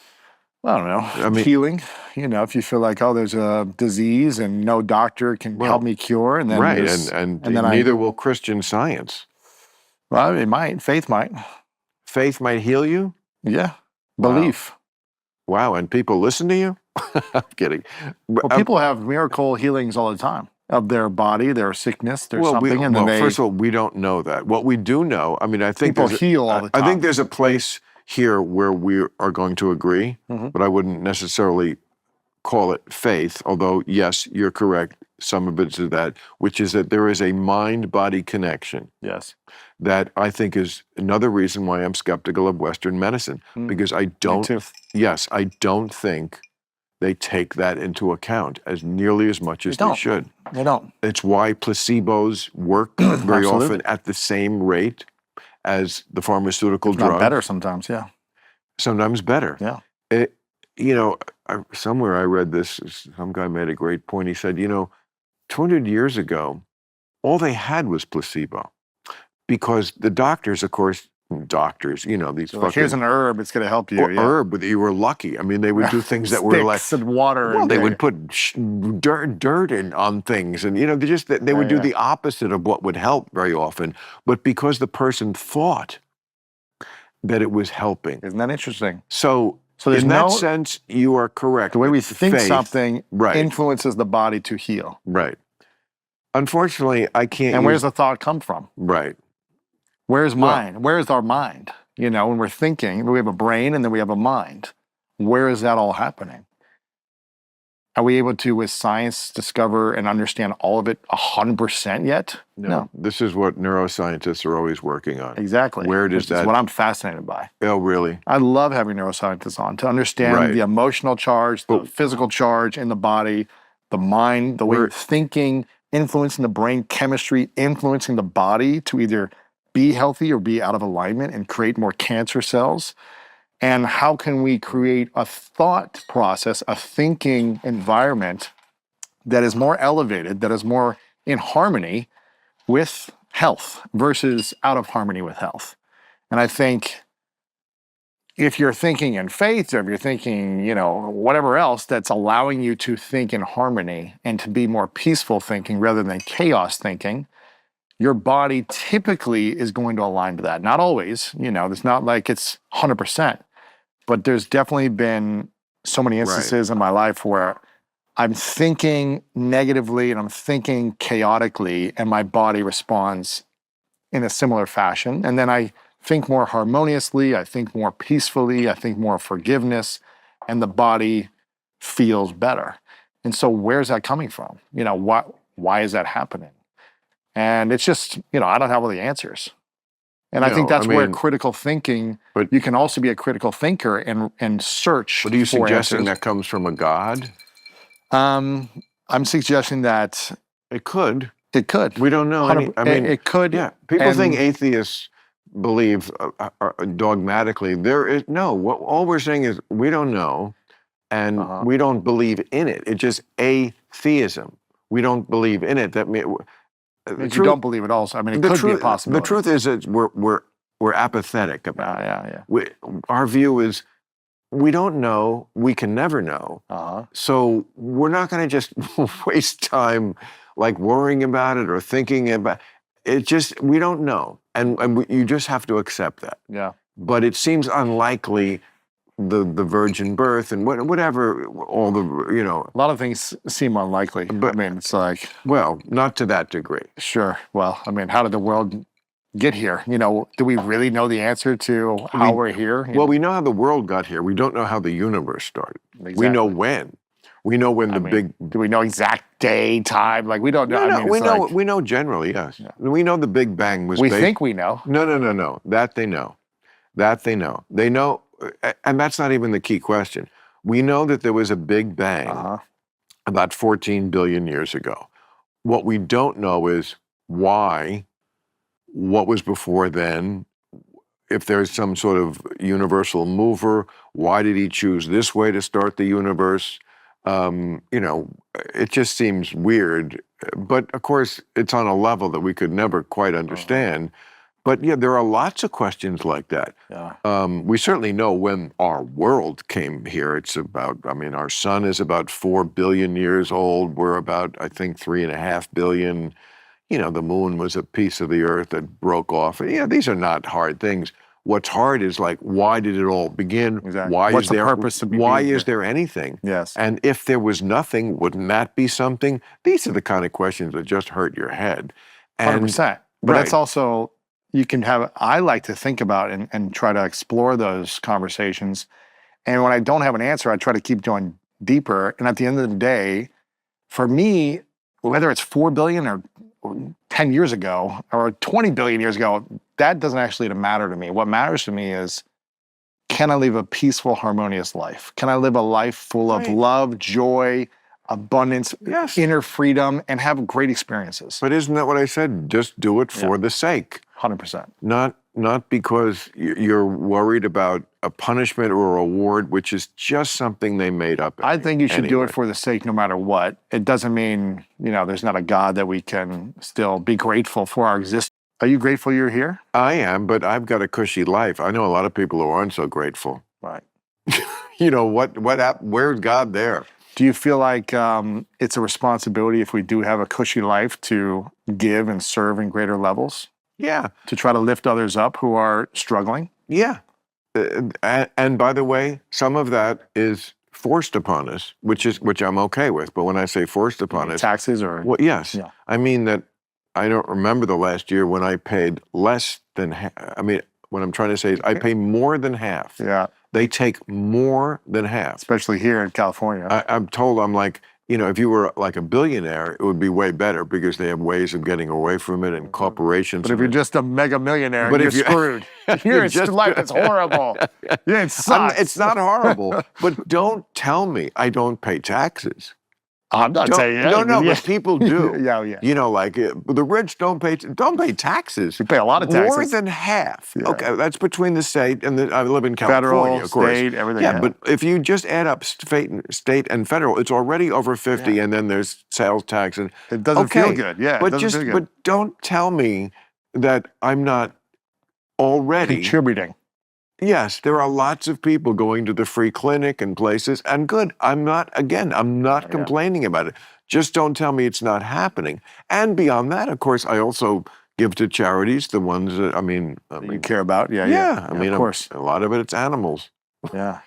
I don't know, I mean- healing. If you feel like, oh, there's a disease and no doctor can Well, help me cure, and then Right, there's- and then neither will Christian Science. well, it might, faith might, Faith might heal you. yeah, Wow. belief. Wow, and people listen to you. I'm kidding. Well, people have miracle healings all the time of their body, their sickness, their something, and then they first of all, we don't know that. What we do know, I mean, I think people there's a- heal all the time. I think there's a place here where we are going to agree, Mhm. but I wouldn't necessarily call it faith, although, yes, you're correct. Some of it is that, which is that there is a mind-body connection Yes. that I think is another reason why I'm skeptical of Western medicine, because I don't, too. yes, I don't think they take that into account as nearly as much as they don't. should. They don't. It's why placebos work very Absolutely. often at the same rate as the pharmaceutical Not drugs. better sometimes, yeah. Sometimes better. Yeah. Somewhere I read this, some guy made a great point. He said, 200 years ago, all they had was placebo because the doctors, of course, these So like, here's an herb, it's going to help you. or herb, but you were lucky. I mean, they would do things that were like, Sticks and water. well, and they would put dirt in on things, and they would do the opposite of what would help very often. But because the person thought that it was helping, Isn't that interesting? so there's in that no- sense, you are correct. The way we with think faith. something Right. influences the body to heal. Right. Unfortunately, I can't. And use, where's the thought come from? right? Where's Well- mind? Where's our mind? When we're thinking, we have a brain and then we have a mind. Where is that all happening? Are we able to, with science, discover and understand all of it 100% yet? No. This is what neuroscientists are always working on. Exactly. Where does Which is that- what I'm fascinated by. Oh, really? I love having neuroscientists on to understand Right. the emotional charge, the But- physical charge in the body, the mind, the way We're- you're thinking, influencing the brain chemistry, influencing the body to either be healthy or be out of alignment and create more cancer cells. And how can we create a thought process, a thinking environment that is more elevated, that is more in harmony with health versus out of harmony with health? And I think if you're thinking in faith or if you're thinking, whatever else that's allowing you to think in harmony and to be more peaceful thinking rather than chaos thinking, your body typically is going to align to that. Not always, it's not like it's 100%, but there's definitely been so many instances in my life where I'm thinking negatively and I'm thinking chaotically and my body responds in a similar fashion. And then I think more harmoniously, I think more peacefully, I think more forgiveness, and the body feels better. And so where's that coming from? Why is that happening? And it's just, I don't have all the answers. And I think that's where critical thinking, but- you can also be a critical thinker and search What are you for suggesting answers. that comes from a God? I'm suggesting that It could. it could. We don't know. It could. Yeah. People think and- atheists believe dogmatically. There is no. What all we're saying is we don't know, and Uh-huh. we don't believe in it. It's just atheism. We don't believe in it. That means If you don't believe it also. I mean, it the could truth, be a possibility. The truth is that we're apathetic about it. Yeah. Our view is we don't know. We can never know. Uh-huh. So we're not going to just waste time like worrying about it or thinking about it. Just we don't know, and you just have to accept that. Yeah. But it seems unlikely the virgin birth and whatever all the A lot of things seem unlikely. But- I mean, it's like, well, not to that degree. sure. Well, I mean, how did the world get here? You know, do we really know the answer to how we're here? Well, we know how the world got here. We don't know how the universe started. Exactly. We know when. We know when Do we know exact day, time? Like, we don't know. No, I mean, we know generally, yes. Yeah. We know the Big Bang was we think we know. No. That they know. That they know. They know, and that's not even the key question. We know that there was a Big Bang about 14 billion years ago. What we don't know is why, what was before then, if there's some sort of universal mover, why did he choose this way to start the universe? You know, it just seems weird. But of course, it's on a level that we could never quite understand. But yeah, there are lots of questions like that. Yeah. We certainly know when our world came here. It's about, I mean, our sun is about 4 billion years old. We're about, I think, 3.5 billion. You know, the moon was a piece of the earth that broke off. Yeah, these are not hard things. What's hard is like, why did it all begin? Exactly. Why What's is the there purpose to be why being is here? there anything? Yes. And if there was nothing, wouldn't that be something? These are the kind of questions that just hurt your head. 100%. But that's also, you can have, I like to think about and try to explore those conversations. And when I don't have an answer, I try to keep going deeper. And at the end of the day, for me, whether it's 4 billion or 10 years ago or 20 billion years ago, that doesn't actually matter to me. What matters to me is, can I live a peaceful, harmonious life? Can I live a life full of love, joy, abundance, inner freedom, and have great experiences? But isn't that what I said? Just do it for the sake. 100%. Not because you're worried about a punishment or a reward, which is just something they made up. I think you should do it for the sake no matter what. It doesn't mean, you know, there's not a God that we can still be grateful for our existence. Are you grateful you're here? I am, but I've got a cushy life. I know a lot of people who aren't so grateful. Right. You know, where's God there? Do you feel like it's a responsibility, if we do have a cushy life, to give and serve in greater levels? Yeah. To try to lift others up who are struggling? Yeah. And by the way, some of that is forced upon us, which I'm okay with. But when I say forced upon us, taxes or yes, yeah. I mean that I don't remember the last year when I paid less than half. I mean, what I'm trying to say is I pay more than half. Yeah. They take more than half. Especially here in California. I'm told, I'm like, you know, if you were like a billionaire, it would be way better because they have ways of getting away from it and corporations. But if you're just a mega millionaire, but you're screwed. Life is horrible. Yeah, it sucks. It's not horrible, but don't tell me I don't pay taxes. I'm not saying that. No, but people do. Yeah. You know, like the rich don't pay taxes. You pay a lot of taxes. More than half. Yeah. Okay, that's between the state and I live in California, federal, of course. State, everything. Yeah, but if you just add up state and federal, it's already over 50, and then there's sales tax and it doesn't feel good. Yeah, but don't tell me that I'm not already contributing. Yes, there are lots of people going to the free clinic and places, and good. I'm not complaining about it. Just don't tell me it's not happening. And beyond that, of course, I also give to charities, the ones that, I mean you care about. Yeah. I mean, of course, a lot of it's animals. Yeah.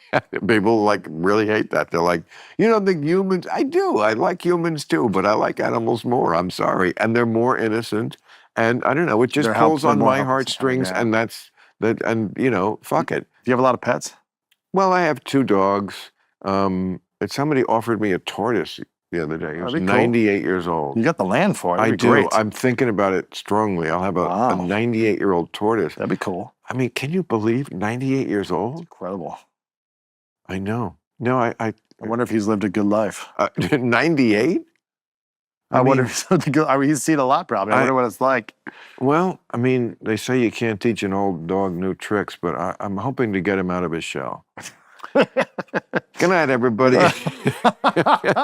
People like really hate that. They're like, you know, the humans, I do. I like humans too, but I like animals more. I'm sorry. And they're more innocent. And I don't know, it just pulls on my heartstrings, and that's that, and you know, fuck it. Do you have a lot of pets? Well, I have 2 dogs. Somebody offered me a tortoise the other day. He was 98 years old. You got the land for it. I do. Great. I'm thinking about it strongly. I'll have a 98-year-old tortoise. That'd be cool. I mean, can you believe 98 years old? That's incredible. I know. No, I wonder if he's lived a good life. 98? I wonder if he's lived a good. I mean, he's seen a lot, probably. I wonder what it's like. Well, I mean, they say you can't teach an old dog new tricks, but I'm hoping to get him out of his shell. Good night, everybody.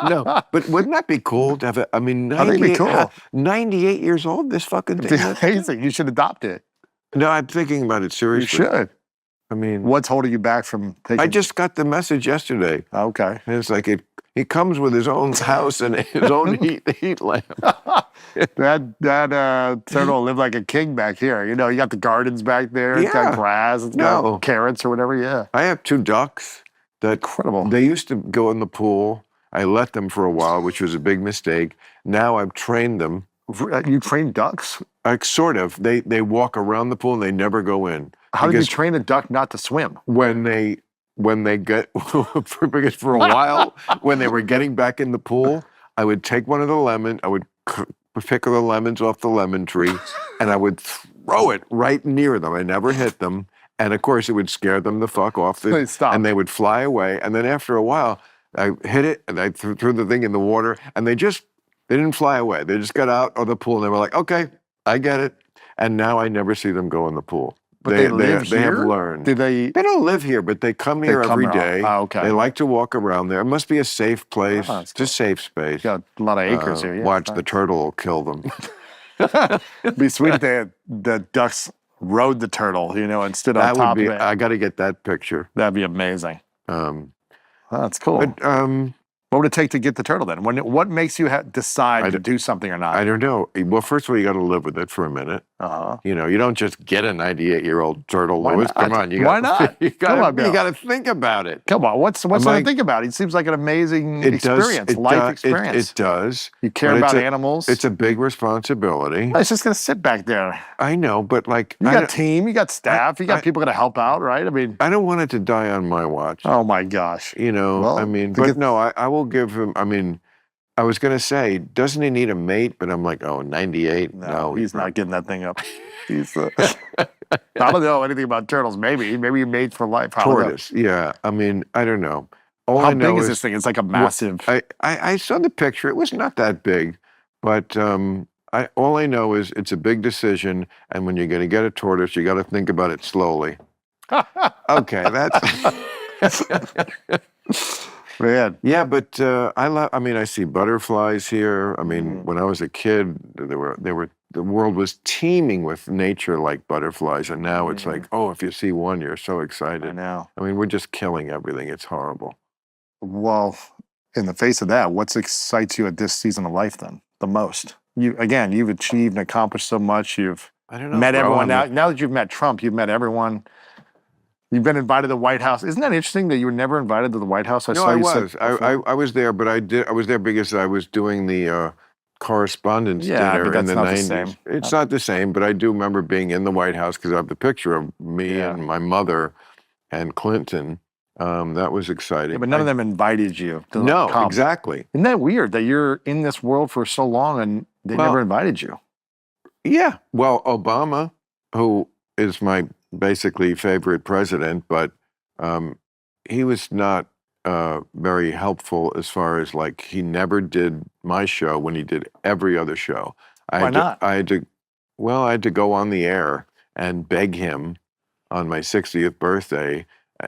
No, but wouldn't that be cool to have I mean, 98 years old, this fucking thing. It's amazing. You should adopt it. No, I'm thinking about it seriously. You should. I mean, what's holding you back from taking? I just got the message yesterday. Okay. And it's like he comes with his own house and his own heat lamp. that turtle lived like a king back here. You know, you got the gardens back there. It's got grass. It's got carrots or whatever. Yeah. I have 2 ducks that incredible. They used to go in the pool. I let them for a while, which was a big mistake. Now I've trained them. You train ducks? Like sort of. They walk around the pool and they never go in. How do you Because train a duck not to swim? when they get because for a while when they were getting back in the pool, I would take one of the lemon, I would pick the lemons off the lemon tree, and I would throw it right near them. I never hit them, and of course it would scare them the fuck off, Please stop. and they would fly away. And then after a while, I hit it and I threw the thing in the water, and they didn't fly away. They just got out of the pool and they were like, okay, I get it. And now I never see them go in the pool. But they live They have here? learned. Do they? They don't live here, but they come here come every around. day. Oh, okay. They like to walk around there. It must be a safe place. Oh, that's It's a safe space. Got a lot of acres here. Yeah, Watch, the turtle will kill them. It'd be sweet if the ducks rode the turtle, and stood on That top would be, of it. I got to get that picture. That'd be amazing. Um, Oh, that's cool. but What would it take to get the turtle then? What makes you decide to do something or not? I don't know. Well, first of all, you got to live with it for a minute. Uh-huh. You don't just get a 98-year-old turtle, Why Louis. not? Come on, Why not? You Come on, got Bill. to think about it. Come on, what's Am not I- to think about? It seems like an amazing It experience, does. life experience. It does. You care but about it's animals. It's a big responsibility. It's just gonna sit back there. I know, but like You I got don't- team, you got staff, you got people gonna help out, right? I mean, I don't want it to die on my watch. oh my gosh. Well, I mean, but no, I will give him. I mean, I was going to say, doesn't he need a mate? But I'm like, 98? No, he's not getting that thing up. He's. I don't know anything about turtles. Maybe he made for life. I don't know. Tortoise. Yeah. I mean, I don't know. All How I know big is this thing? It's like a massive. I saw the picture. It was not that big, but all I know is it's a big decision, and when you're going to get a tortoise, you got to think about it slowly. Okay, that's. Man. Yeah, but I mean, I see butterflies here. I mean, when I was a kid, the world was teeming with nature-like butterflies, and now it's like, oh, if you see one, you're so excited. I know. I mean, we're just killing everything. It's horrible. Well, in the face of that, what excites you at this season of life then the most? You've achieved and accomplished so much. You've I don't know. met bro, everyone. I'm- Now that you've met Trump, you've met everyone. You've been invited to the White House. Isn't that interesting that you were never invited to the White House? No, saw I you was. said before. I was there, but I was there because I was doing the correspondence Yeah, dinner but in that's the not the 90s. same. It's not the same, but I do remember being in the White House because I have the picture of me Yeah. and my mother and Clinton. That was exciting. Yeah, but none of them invited you to No, come. exactly. Isn't that weird that you're in this world for so long and they Well, never invited you? Yeah. Well, Obama, who is my basically favorite president, but he was not very helpful as far as like he never did my show when he did every other show. Why not? I had to go on the air and beg him on my 60th birthday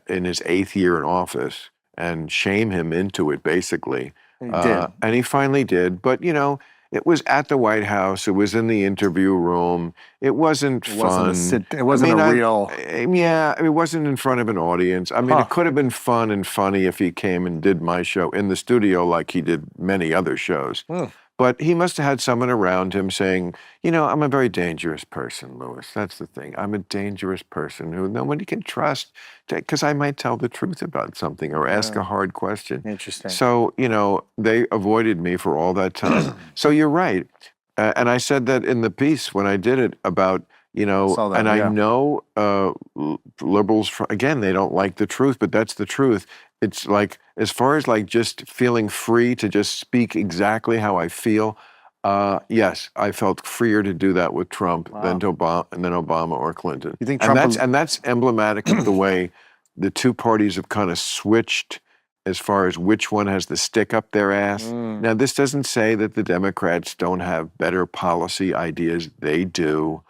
in his 8th year in office and shame him into it, basically. He did. And he finally did. But, it was at the White House. It was in the interview room. It wasn't fun. It wasn't a real. Yeah, it wasn't in front of an audience. I mean, it could have been fun and funny if he came and did my show in the studio like he did many other shows. But he must have had someone around him saying, I'm a very dangerous person, Louis. That's the thing. I'm a dangerous person who nobody can trust because I might tell the truth about something or ask a hard question. Interesting. So, they avoided me for all that time. So you're right. And I said that in the piece when I did it about, Saw that, and yeah. I know liberals, again, they don't like the truth, but that's the truth. It's like, as far as like just feeling free to just speak exactly how I feel, yes, I felt freer to do that with Trump than Obama or Clinton. You think and Trump that's emblematic of the way the two parties have kind of switched as far as which one has the stick up their ass. Now, this doesn't say that the Democrats don't have better policy ideas. They do.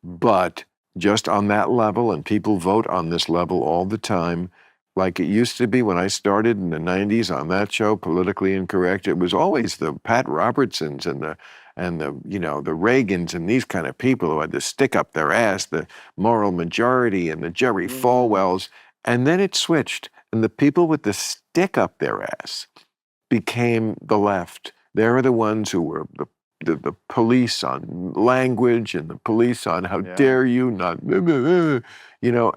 But just on that level, and people vote on this level all the time, like it used to be when I started in the 90s on that show, Politically Incorrect, it was always the Pat Robertsons and the Reagans and these kind of people who had to stick up their ass, the moral majority and the Jerry Falwells. And then it switched, and the people with the stick up their ass became the left. They're the ones who were the police on language and the police on how dare you not,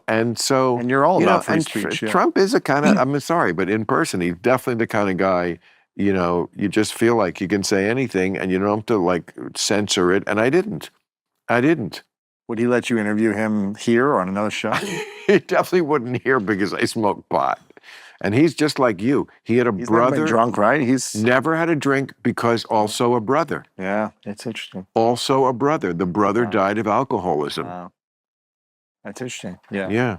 and so. And you're all about free and speech. Trump is a kind of, I'm sorry, but in person, he's definitely the kind of guy, you just feel like you can say anything and you don't have to like censor it. And I didn't. I didn't. Would he let you interview him here or on another show? He definitely wouldn't hear because I smoke pot. And he's just like you. He had a He's never been brother. drunk, right? He's Never had a drink because also a brother. yeah. It's interesting. Also a brother. The brother Wow. died of alcoholism. Wow. That's interesting. Yeah. Yeah.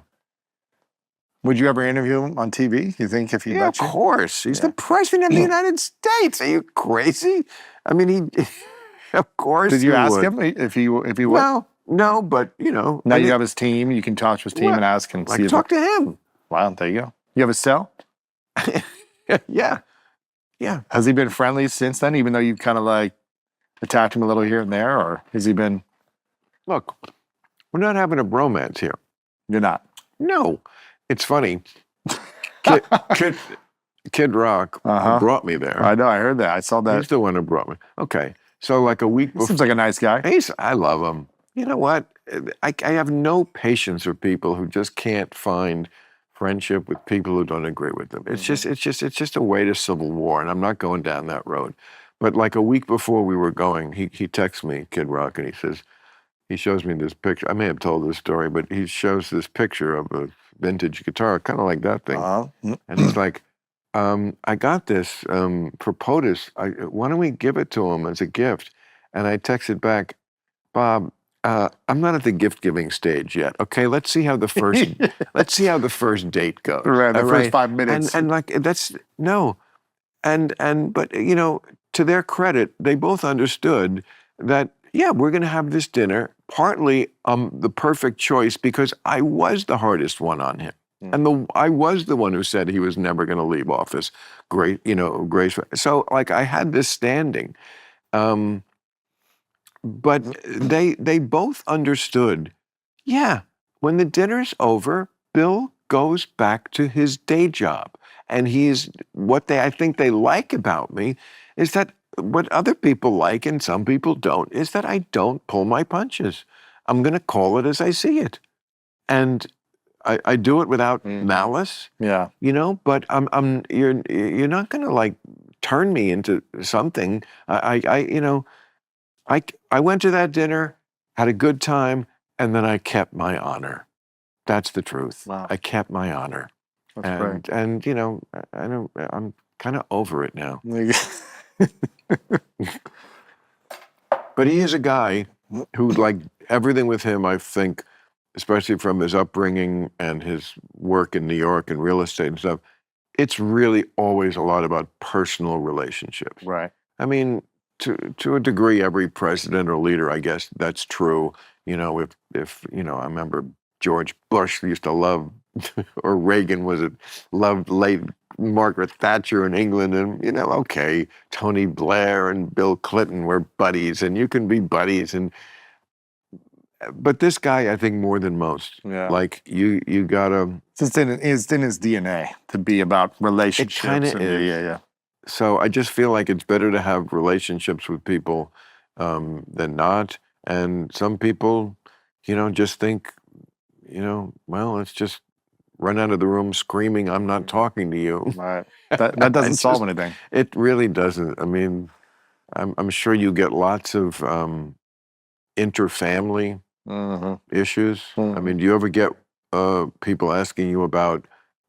Would you ever interview him on TV? You think if he Yeah, let of you? course. He's the president of the United States. Are you crazy? I mean, he. Of course. Did you he ask would. him if he would? No, but you know. Now I you mean, have his team. You can talk to his team and ask and see. like talk to him. Wow, there you go. You have his cell? Yeah. Yeah. Has he been friendly since then, even though you've kind of like attacked him a little here and there, or has he been? Look, we're not having a bromance here. You're not. No. It's funny. Kid Rock brought me there. I know. I heard that. I saw that. He's the one who brought me. Okay. So like a week He before. seems like a nice guy. I love him. You know what? I have no patience with people who just can't find friendship with people who don't agree with them. It's just a way to civil war, and I'm not going down that road. But like a week before we were going, he texts me, Kid Rock, and he shows me this picture. I may have told this story, but he shows this picture of a vintage guitar, kind of like that thing. And he's like, I got this for POTUS. Why don't we give it to him as a gift? And I texted back, Bob, I'm not at the gift giving stage yet. Okay, let's see how the first date goes. Right, the first 5 minutes. And like that's no. But you know, to their credit, they both understood that yeah, we're gonna have this dinner, partly the perfect choice because I was the hardest one on him. And I was the one who said he was never going to leave office. Great, you know, grace. So like I had this standing, but they both understood. Yeah, when the dinner's over, Bill goes back to his day job, and he's what I think they like about me is that what other people like and some people don't is that I don't pull my punches. I'm going to call it as I see it, and. I do it without malice, Yeah. you know. But you're not going to like turn me into something. I went to that dinner, had a good time, and then I kept my honor. That's the truth. Wow. I kept my honor, That's great. and you know, I'm kind of over it now. But he is a guy who, like everything with him, I think. Especially from his upbringing and his work in New York and real estate and stuff, it's really always a lot about personal relationships. Right. I mean, to a degree, every president or leader, I guess that's true. You know, if you know, I remember George Bush used to love, or Reagan loved late Margaret Thatcher in England, and you know, okay, Tony Blair and Bill Clinton were buddies, and you can be buddies and. But this guy, I think, more than most. Yeah. Like you gotta. It's in his DNA to be about relationships. It kind of is. Yeah. So I just feel like it's better to have relationships with people than not. And some people, you know, just think, you know, well, let's just run out of the room screaming, "I'm not talking to you." Right. That doesn't solve anything. It really doesn't. I mean, I'm sure you get lots of interfamily. Issues. I mean, do you ever get people asking you about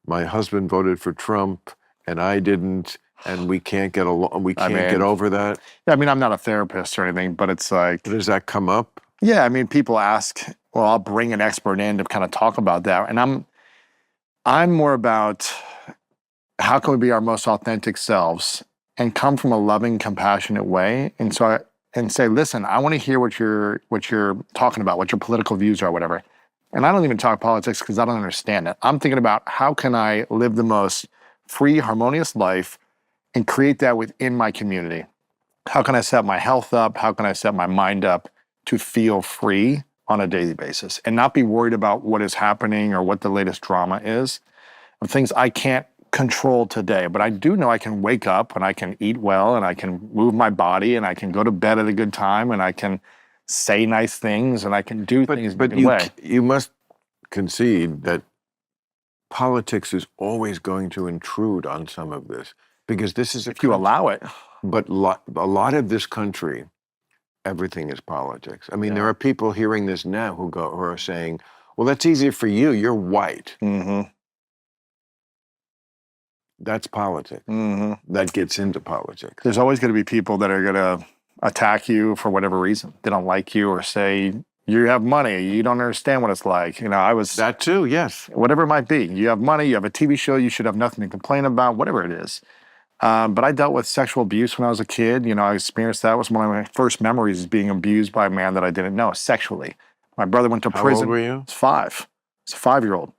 my husband voted for Trump and I didn't, and we can't get along? We can't get over that. Yeah, I mean, I'm not a therapist or anything, but it's like, Does that come up? yeah. I mean, people ask. Well, I'll bring an expert in to kind of talk about that, and I'm more about how can we be our most authentic selves and come from a loving, compassionate way, and so. And say, listen, I want to hear what you're talking about, what your political views are, whatever. And I don't even talk politics because I don't understand it. I'm thinking about how can I live the most free, harmonious life and create that within my community? How can I set my health up? How can I set my mind up to feel free on a daily basis and not be worried about what is happening or what the latest drama is of things I can't control today, but I do know I can wake up and I can eat well and I can move my body and I can go to bed at a good time and I can say nice things and I can do things in a good way. You must concede that politics is always going to intrude on some of this because this is if you allow it. But a lot of this country everything is politics. I mean, there Yeah. are people hearing this now who are saying, well, that's easier for you. You're white. Mm-hmm. That's politics. Mm-hmm. That gets into politics. There's always going to be people that are going to attack you for whatever reason. They don't like you or say, you have money, you don't understand what it's like. You know, I was, That too, yes. whatever it might be. You have money, you have a TV show, you should have nothing to complain about, whatever it is. But I dealt with sexual abuse when I was a kid. You know, I experienced that. It was one of my first memories is being abused by a man that I didn't know sexually. My brother went to How prison. old were you? I was 5. It's a 5-year-old.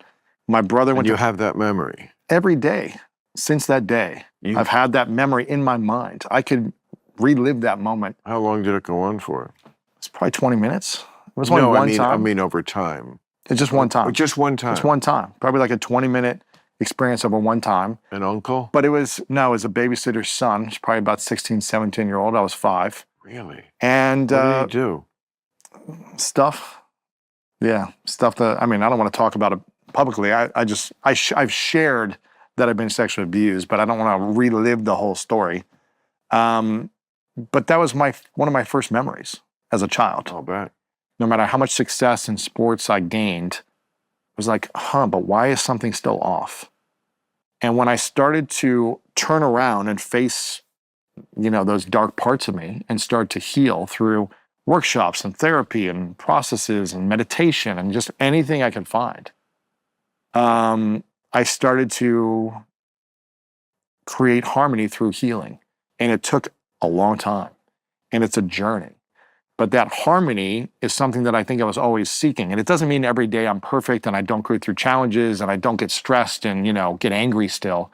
My brother And went you to have that memory. every day since that day. I've had that memory in my mind. I could relive that moment. How long did it go on for? It's probably 20 minutes. It was only one time. I mean over time. It's just one time. Just one time. Just one time. Probably like a 20-minute experience over one time. An uncle? But it was a babysitter's son. He's probably about 16, 17-year-old. I was 5. Really? And What did he do? stuff. Yeah, stuff that, I mean, I don't want to talk about it publicly. I've shared that I've been sexually abused, but I don't want to relive the whole story. But that was one of my first memories as a child. I'll bet. No matter how much success in sports I gained, it was like, but why is something still off? And when I started to turn around and face, you know, those dark parts of me and start to heal through workshops and therapy and processes and meditation and just anything I could find, I started to create harmony through healing. And it took a long time. And it's a journey. But that harmony is something that I think I was always seeking. And it doesn't mean every day I'm perfect and I don't go through challenges and I don't get stressed and, you know, get angry still.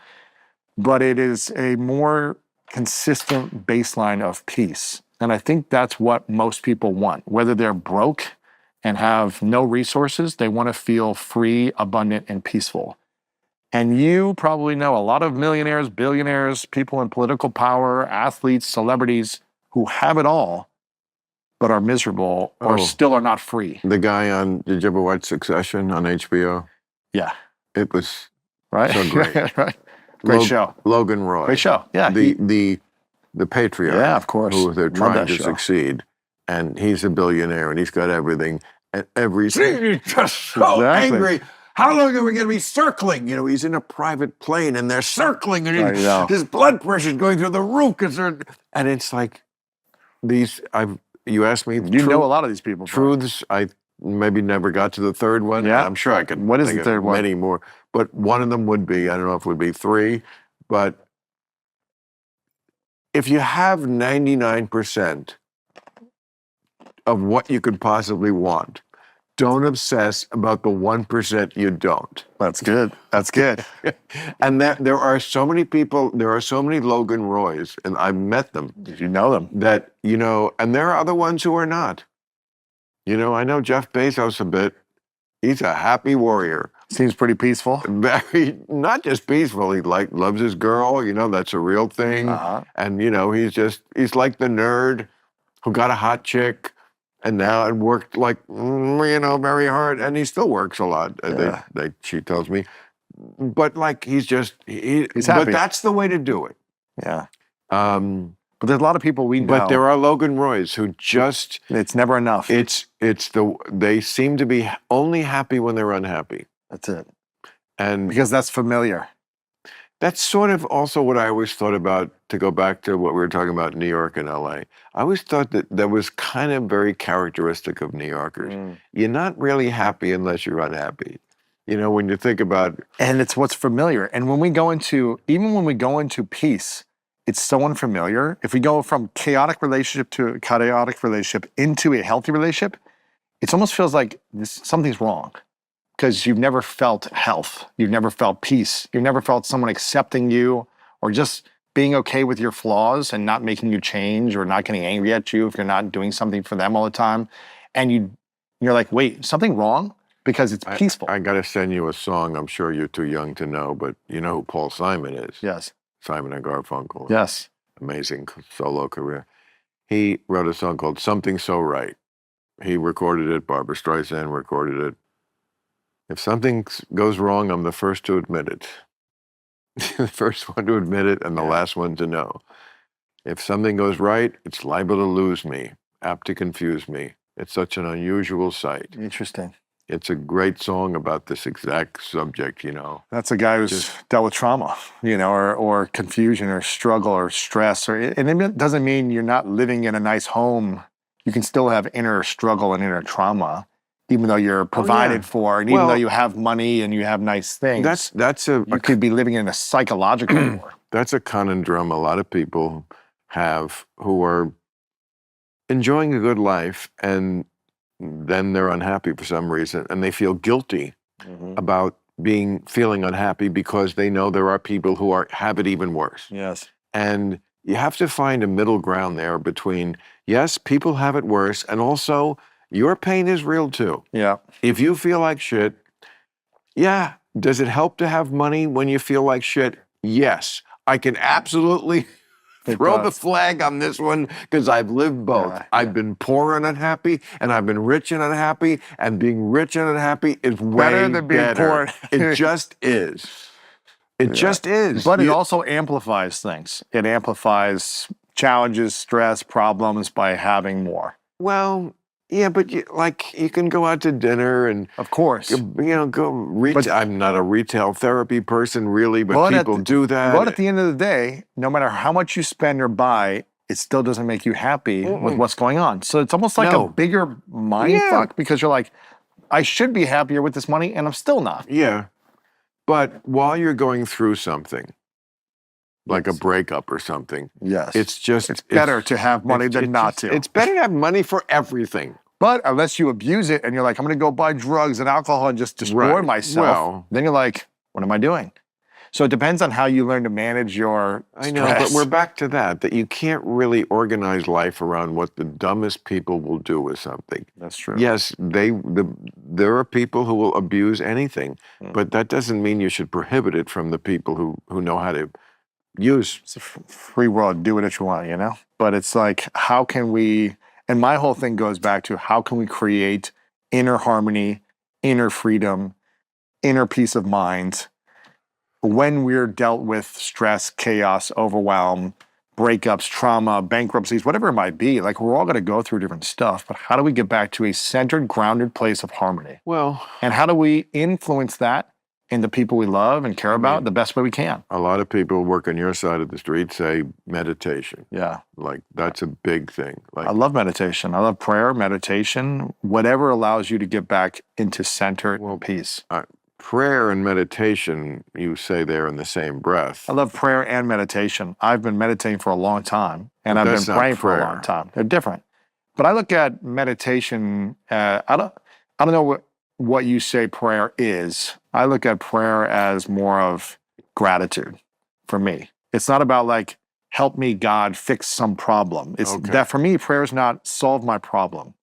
But it is a more consistent baseline of peace. And I think that's what most people want. Whether they're broke and have no resources, they want to feel free, abundant, and peaceful. And you probably know a lot of millionaires, billionaires, people in political power, athletes, celebrities who have it all, but are miserable or still are not free. The guy did you ever watch Succession on HBO? Yeah. It was right? so great. Right. Great show. Logan Roy. Great show. Yeah. The patriarch. Yeah, of course. Who they're Love trying that to show. succeed. And he's a billionaire and he's got everything. And every scene, he's just so angry. How long are we going to be circling? You know, he's in a private plane and they're circling and his blood pressure is going through the roof. And it's like you asked me. You know a lot of these people. Truths. I maybe never got to the third one. Yeah. I'm sure I could. What is the third one? Many more. But one of them would be, I don't know if it would be 3, but if you have 99% of what you could possibly want, don't obsess about the 1% you don't. That's good. That's good. And there are so many people, there are so many Logan Roys, and I've met them. Did you know them? That, you know, and there are other ones who are not. You know, I know Jeff Bezos a bit. He's a happy warrior. Seems pretty peaceful. Very, not just peaceful. He loves his girl. You know, that's a real thing. And, you know, he's like the nerd who got a hot chick. And now it worked like, you know, very hard. And he still works a lot, she tells me. But like, he's happy. But that's the way to do it. Yeah. But there's a lot of people we know. But there are Logan Roys who just... It's never enough. They seem to be only happy when they're unhappy. That's it. And because that's familiar. That's sort of also what I always thought about, to go back to what we were talking about in New York and LA. I always thought that was kind of very characteristic of New Yorkers. You're not really happy unless you're unhappy. You know, when you think about... And it's what's familiar. And when we go into peace, it's so unfamiliar. If we go from chaotic relationship to a chaotic relationship into a healthy relationship, it almost feels like something's wrong. Because you've never felt health. You've never felt peace. You've never felt someone accepting you or just being okay with your flaws and not making you change or not getting angry at you if you're not doing something for them all the time. And you're like, wait, something wrong? Because it's peaceful. I got to send you a song. I'm sure you're too young to know, but you know who Paul Simon is. Yes. Simon and Garfunkel. Yes. Amazing solo career. He wrote a song called Something So Right. He recorded it. Barbra Streisand recorded it. If something goes wrong, I'm the first to admit it. The first one to admit it and the last one to know. If something goes right, it's liable to lose me. apt to confuse me. It's such an unusual sight. Interesting. It's a great song about this exact subject, you know. That's a guy who's dealt with trauma, you know, or confusion or struggle or stress. And it doesn't mean you're not living in a nice home. You can still have inner struggle and inner trauma, even though you're provided for, and even though you have money and you have nice things. You could be living in a psychological war. That's a conundrum a lot of people have who are enjoying a good life, and then they're unhappy for some reason, and they feel guilty about feeling unhappy because they know there are people who have it even worse. Yes. And you have to find a middle ground there between, yes, people have it worse, and also your pain is real too. Yeah. If you feel like shit, yeah. Does it help to have money when you feel like shit? Yes. I can absolutely throw the flag on this one because I've lived both. I've been poor and unhappy, and I've been rich and unhappy, and being rich and unhappy is way better than being poor. It just is. It just is. But it also amplifies things. It amplifies challenges, stress, problems by having more. Well, yeah, but you can go out to dinner and, of course, go retail. I'm not a retail therapy person really, but people do that. But at the end of the day, no matter how much you spend or buy, it still doesn't make you happy with what's going on. So it's almost like a bigger mind fuck, because you're like, I should be happier with this money, and I'm still not. Yeah, but while you're going through something, like a breakup or something. Yes. It's better to have money than not to. It's better to have money for everything. But unless you abuse it and you're like, I'm going to go buy drugs and alcohol and just destroy myself, then you're like, what am I doing? So it depends on how you learn to manage your stress. I know, but we're back to that you can't really organize life around what the dumbest people will do with something. That's true. Yes, there are people who will abuse anything, but that doesn't mean you should prohibit it from the people who know how to use. It's a free world. Do what you want, you know? But it's like, how can we, and my whole thing goes back to how can we create inner harmony, inner freedom, inner peace of mind when we're dealt with stress, chaos, overwhelm, breakups, trauma, bankruptcies, whatever it might be. Like, we're all going to go through different stuff, but how do we get back to a centered, grounded place of harmony? Well, and how do we influence that in the people we love and care about the best way we can? A lot of people work on your side of the street say meditation. Yeah. Like, that's a big thing. Like, I love meditation. I love prayer, meditation, whatever allows you to get back into center and peace. Prayer and meditation, you say they're in the same breath. I love prayer and meditation. I've been meditating for a long time, and I've been praying for a long time. They're different. But I look at meditation, I don't know what you say prayer is. I look at prayer as more of gratitude for me. It's not about like, help me, God, fix some problem. It's that for me, prayer is not solve my problem.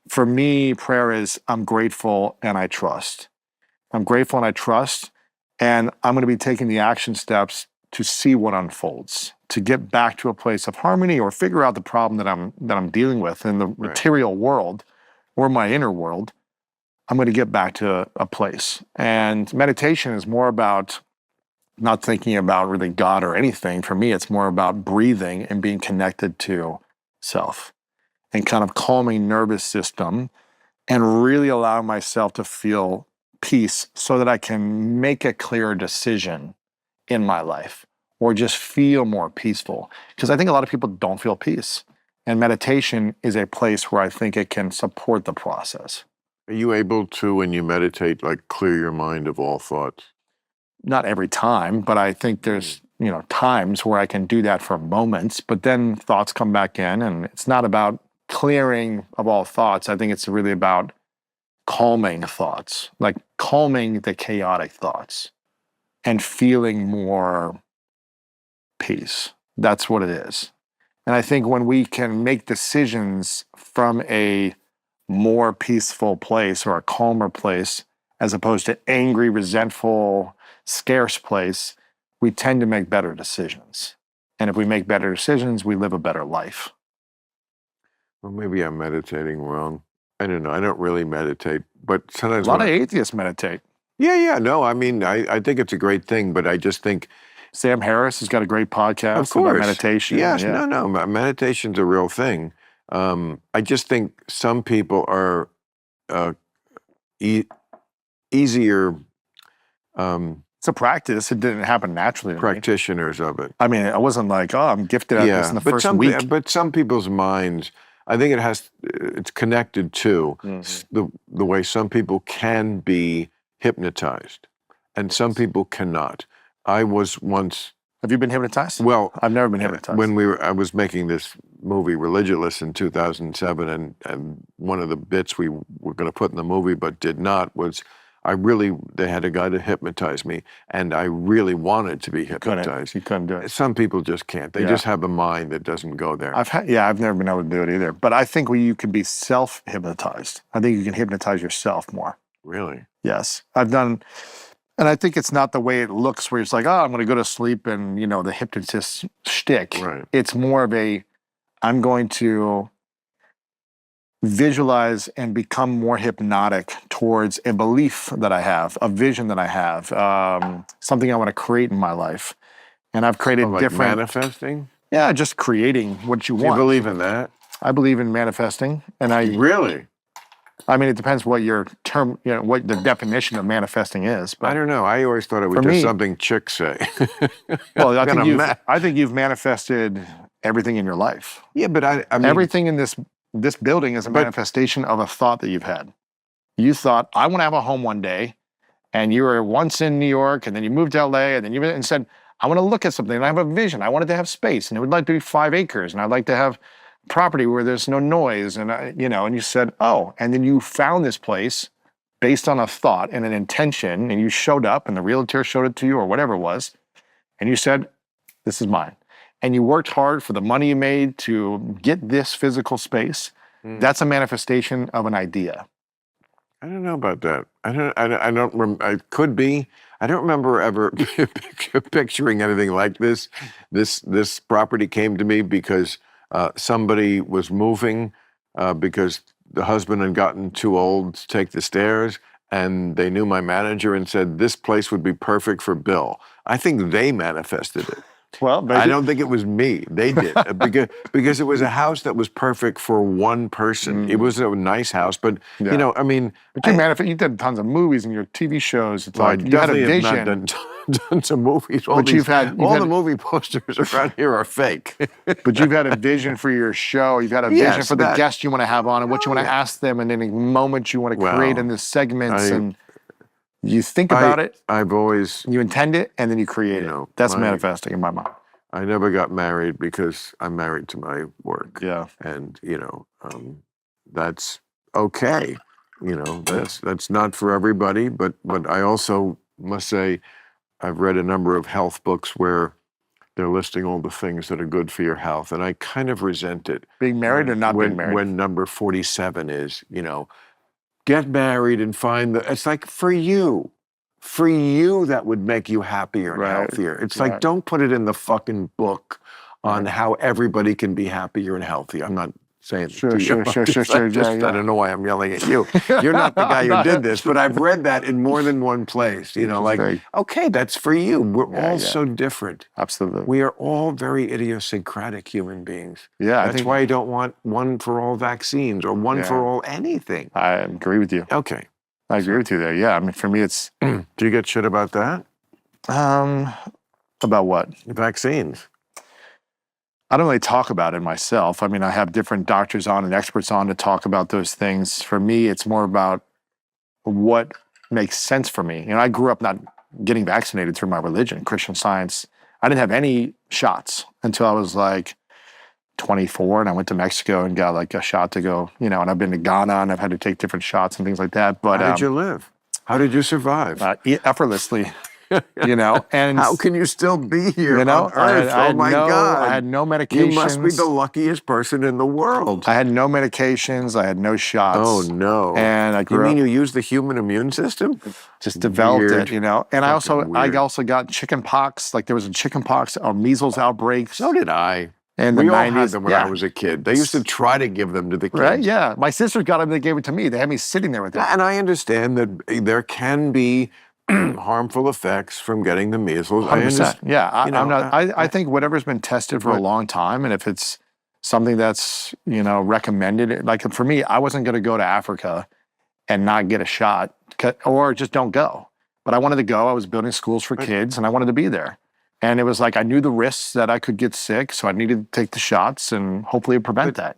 For me, prayer is I'm grateful and I trust. I'm grateful and I trust, and I'm going to be taking the action steps to see what unfolds, to get back to a place of harmony or figure out the problem that I'm dealing with in the material world or my inner world. I'm going to get back to a place. And meditation is more about not thinking about really God or anything. For me, it's more about breathing and being connected to self and kind of calming nervous system and really allowing myself to feel peace so that I can make a clearer decision in my life or just feel more peaceful. Because I think a lot of people don't feel peace. And meditation is a place where I think it can support the process. Are you able to, when you meditate, like clear your mind of all thoughts? Not every time, but I think there's, times where I can do that for moments, but then thoughts come back in, and it's not about clearing of all thoughts. I think it's really about calming thoughts, like calming the chaotic thoughts and feeling more peace. That's what it is. And I think when we can make decisions from a more peaceful place or a calmer place, as opposed to angry, resentful, scarce place, we tend to make better decisions. And if we make better decisions, we live a better life. Well, maybe I'm meditating wrong. I don't know. I don't really meditate, but sometimes a lot of atheists meditate. Yeah. No, I mean, I think it's a great thing, but I just think Sam Harris has got a great podcast about meditation. Yes, no, meditation's a real thing. I just think some people are easier It's a practice. It didn't happen naturally to me. practitioners of it. I mean, I wasn't like, oh, I'm gifted at this in the first week. But some people's minds, I think it's connected to the way some people can be hypnotized, and some people cannot. I was once. Have you been hypnotized? Well, I've never been hypnotized. When I was making this movie Religious in 2007, and one of the bits we were going to put in the movie but did not was they had a guy to hypnotize me, and I really wanted to be hypnotized. You couldn't do it. Some people just can't. They just have a mind that doesn't go there. I've never been able to do it either. But I think you can be self-hypnotized. I think you can hypnotize yourself more. Really? Yes. I've done, and I think it's not the way it looks where it's like, oh, I'm going to go to sleep and, the hypnotist shtick. Right. It's more of I'm going to visualize and become more hypnotic towards a belief that I have, a vision that I have, something I want to create in my life. And I've created like different... manifesting? Yeah, just creating what you want. Do you believe in that? I believe in manifesting. And Really? I mean, it depends what your term, what the definition of manifesting is. But I don't know. I always thought it was just something chicks say. Well, I think you've manifested everything in your life. Yeah, but I mean, everything in this building is a manifestation of a thought that you've had. You thought, I want to have a home one day, and you were once in New York, and then you moved to LA, and then you said, I want to look at something, and I have a vision. I wanted to have space, and it would like to be 5 acres, and I'd like to have property where there's no noise, and and you said, oh, and then you found this place based on a thought and an intention, and you showed up, and the realtor showed it to you, or whatever it was, and you said, this is mine. And you worked hard for the money you made to get this physical space. That's a manifestation of an idea. I don't know about that. I could be. I don't remember ever picturing anything like this. This property came to me because somebody was moving because the husband had gotten too old to take the stairs, and they knew my manager and said, this place would be perfect for Bill. I think they manifested it. Well, maybe. I don't think it was me. They did because it was a house that was perfect for one person. It was a nice house, but I mean, but you did tons of movies and your TV shows. It's like you had a definitely vision. have not done some movies. All the movie posters around here are fake. But you've had a vision for your show. You've had a vision for the guests you want to have on and what you want to ask them, and any moment you want to create in the segments and. You think about it. I've always. You intend it, and then you create it. That's manifesting in my mind. I never got married because I'm married to my work. Yeah. And that's okay. That's not for everybody. But I also must say, I've read a number of health books where they're listing all the things that are good for your health, and I kind of resent it. Being married or not being married. When number 47 is, get married and find it's like for you that would make you happier and healthier. It's like, don't put it in the fucking book on how everybody can be happier and healthier. I'm not saying sure. I don't know why I'm yelling at you. You're not the guy who did this, but I've read that in more than one place. Okay, that's for you. We're all so different. Absolutely. We are all very idiosyncratic human beings. Yeah, that's why I don't want one for all vaccines or one for all anything. I agree with you. Okay. I agree with you there. Yeah, I mean, for me, it's... Do you get shit about that? About what? Vaccines. I don't really talk about it myself. I mean, I have different doctors on and experts on to talk about those things. For me, it's more about what makes sense for me. I grew up not getting vaccinated through my religion, Christian Science. I didn't have any shots until I was like 24, and I went to Mexico and got like a shot to go, and I've been to Ghana and I've had to take different shots and things like that. But how did you live? How did you survive? Effortlessly. And how can you still be here on Earth? God! I had no medications. You must be the luckiest person in the world. I had no medications. I had no shots. Oh no! And I grew up. You mean you used the human immune system? Just developed it, And I also got chicken pox. Like there was a chicken pox or measles outbreak. So did I. And we all had them when I was a kid. They used to try to give them to the kids. Right? Yeah. My sisters got them. They gave it to me. They had me sitting there with them. And I understand that there can be harmful effects from getting the measles. 100%. Yeah. I think whatever's been tested for a long time, and if it's something that's, recommended. Like for me, I wasn't going to go to Africa and not get a shot or just don't go. But I wanted to go. I was building schools for kids and I wanted to be there. And it was like I knew the risks that I could get sick, so I needed to take the shots and hopefully prevent that.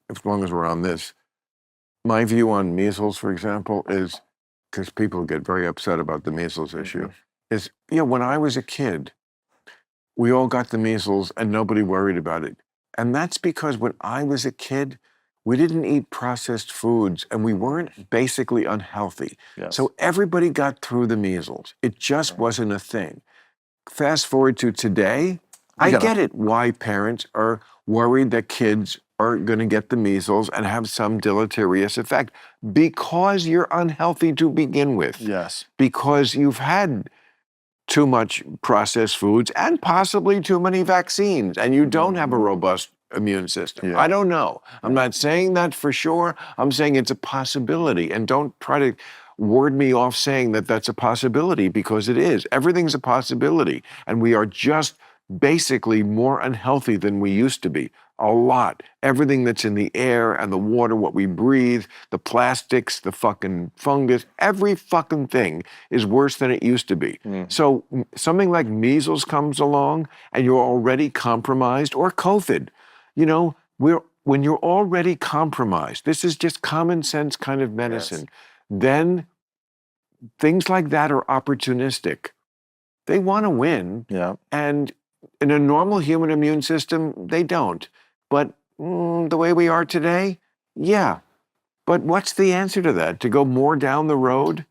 As long as we're on this, my view on measles, for example, is because people get very upset about the measles issue, is, when I was a kid, we all got the measles and nobody worried about it. And that's because when I was a kid, we didn't eat processed foods and we weren't basically unhealthy. Yes. So everybody got through the measles. It just wasn't a thing. Fast forward to today, I get it why parents are worried that kids are going to get the measles and have some deleterious effect because you're unhealthy to begin with. Yes. Because you've had too much processed foods and possibly too many vaccines and you don't have a robust immune system. Yeah. I don't know. I'm not saying that for sure. I'm saying it's a possibility, and don't try to ward me off saying that that's a possibility, because it is. Everything's a possibility, and we are just basically more unhealthy than we used to be. A lot. Everything that's in the air and the water, what we breathe, the plastics, the fucking fungus, every fucking thing is worse than it used to be. So something like measles comes along and you're already compromised, or COVID. When you're already compromised, this is just common sense kind of medicine, then things like that are opportunistic. They want to win. Yeah. And in a normal human immune system, they don't. But the way we are today, yeah. But what's the answer to that? To go more down the road?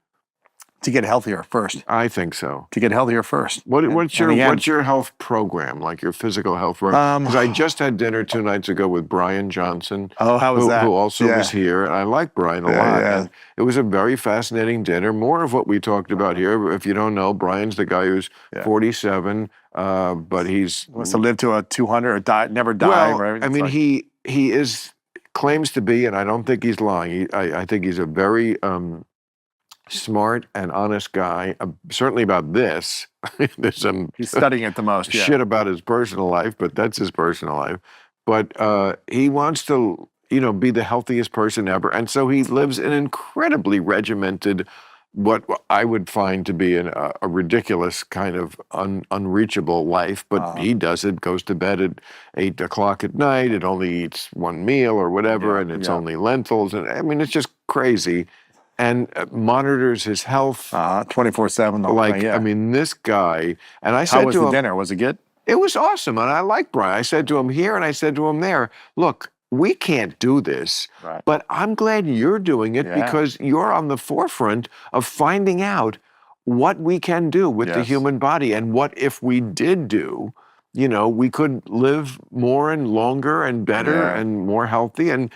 To get healthier first. I think so. To get healthier first. What's your health program, like your physical health program? Because I just had dinner 2 nights ago with Brian Johnson. Oh, how was that? Who also was here. And I like Brian a lot. Yeah. And it was a very fascinating dinner. More of what we talked about here. If you don't know, Brian's the guy who's 47, but he's wants to live to a 200 or never die. Well, right? I mean, he claims to be, and I don't think he's lying. I think he's a very smart and honest guy. Certainly about this. There's some he's studying it the most. Shit about his personal life, but that's his personal life. But he wants to, be the healthiest person ever, and so he lives an incredibly regimented, what I would find to be a ridiculous kind of unreachable life, but he does it, goes to bed at 8 o'clock at night, it only eats one meal or whatever, and it's only lentils, and I mean, it's just crazy, and monitors his health. 24/7. I mean, this guy, and I said to him— How was the dinner? Was it good? It was awesome, and I like Brian. I said to him here, and I said to him there, look, we can't do this, but I'm glad you're doing it because you're on the forefront of finding out what we can do with the human body, and what if we did do, we could live more and longer and better and more healthy. And,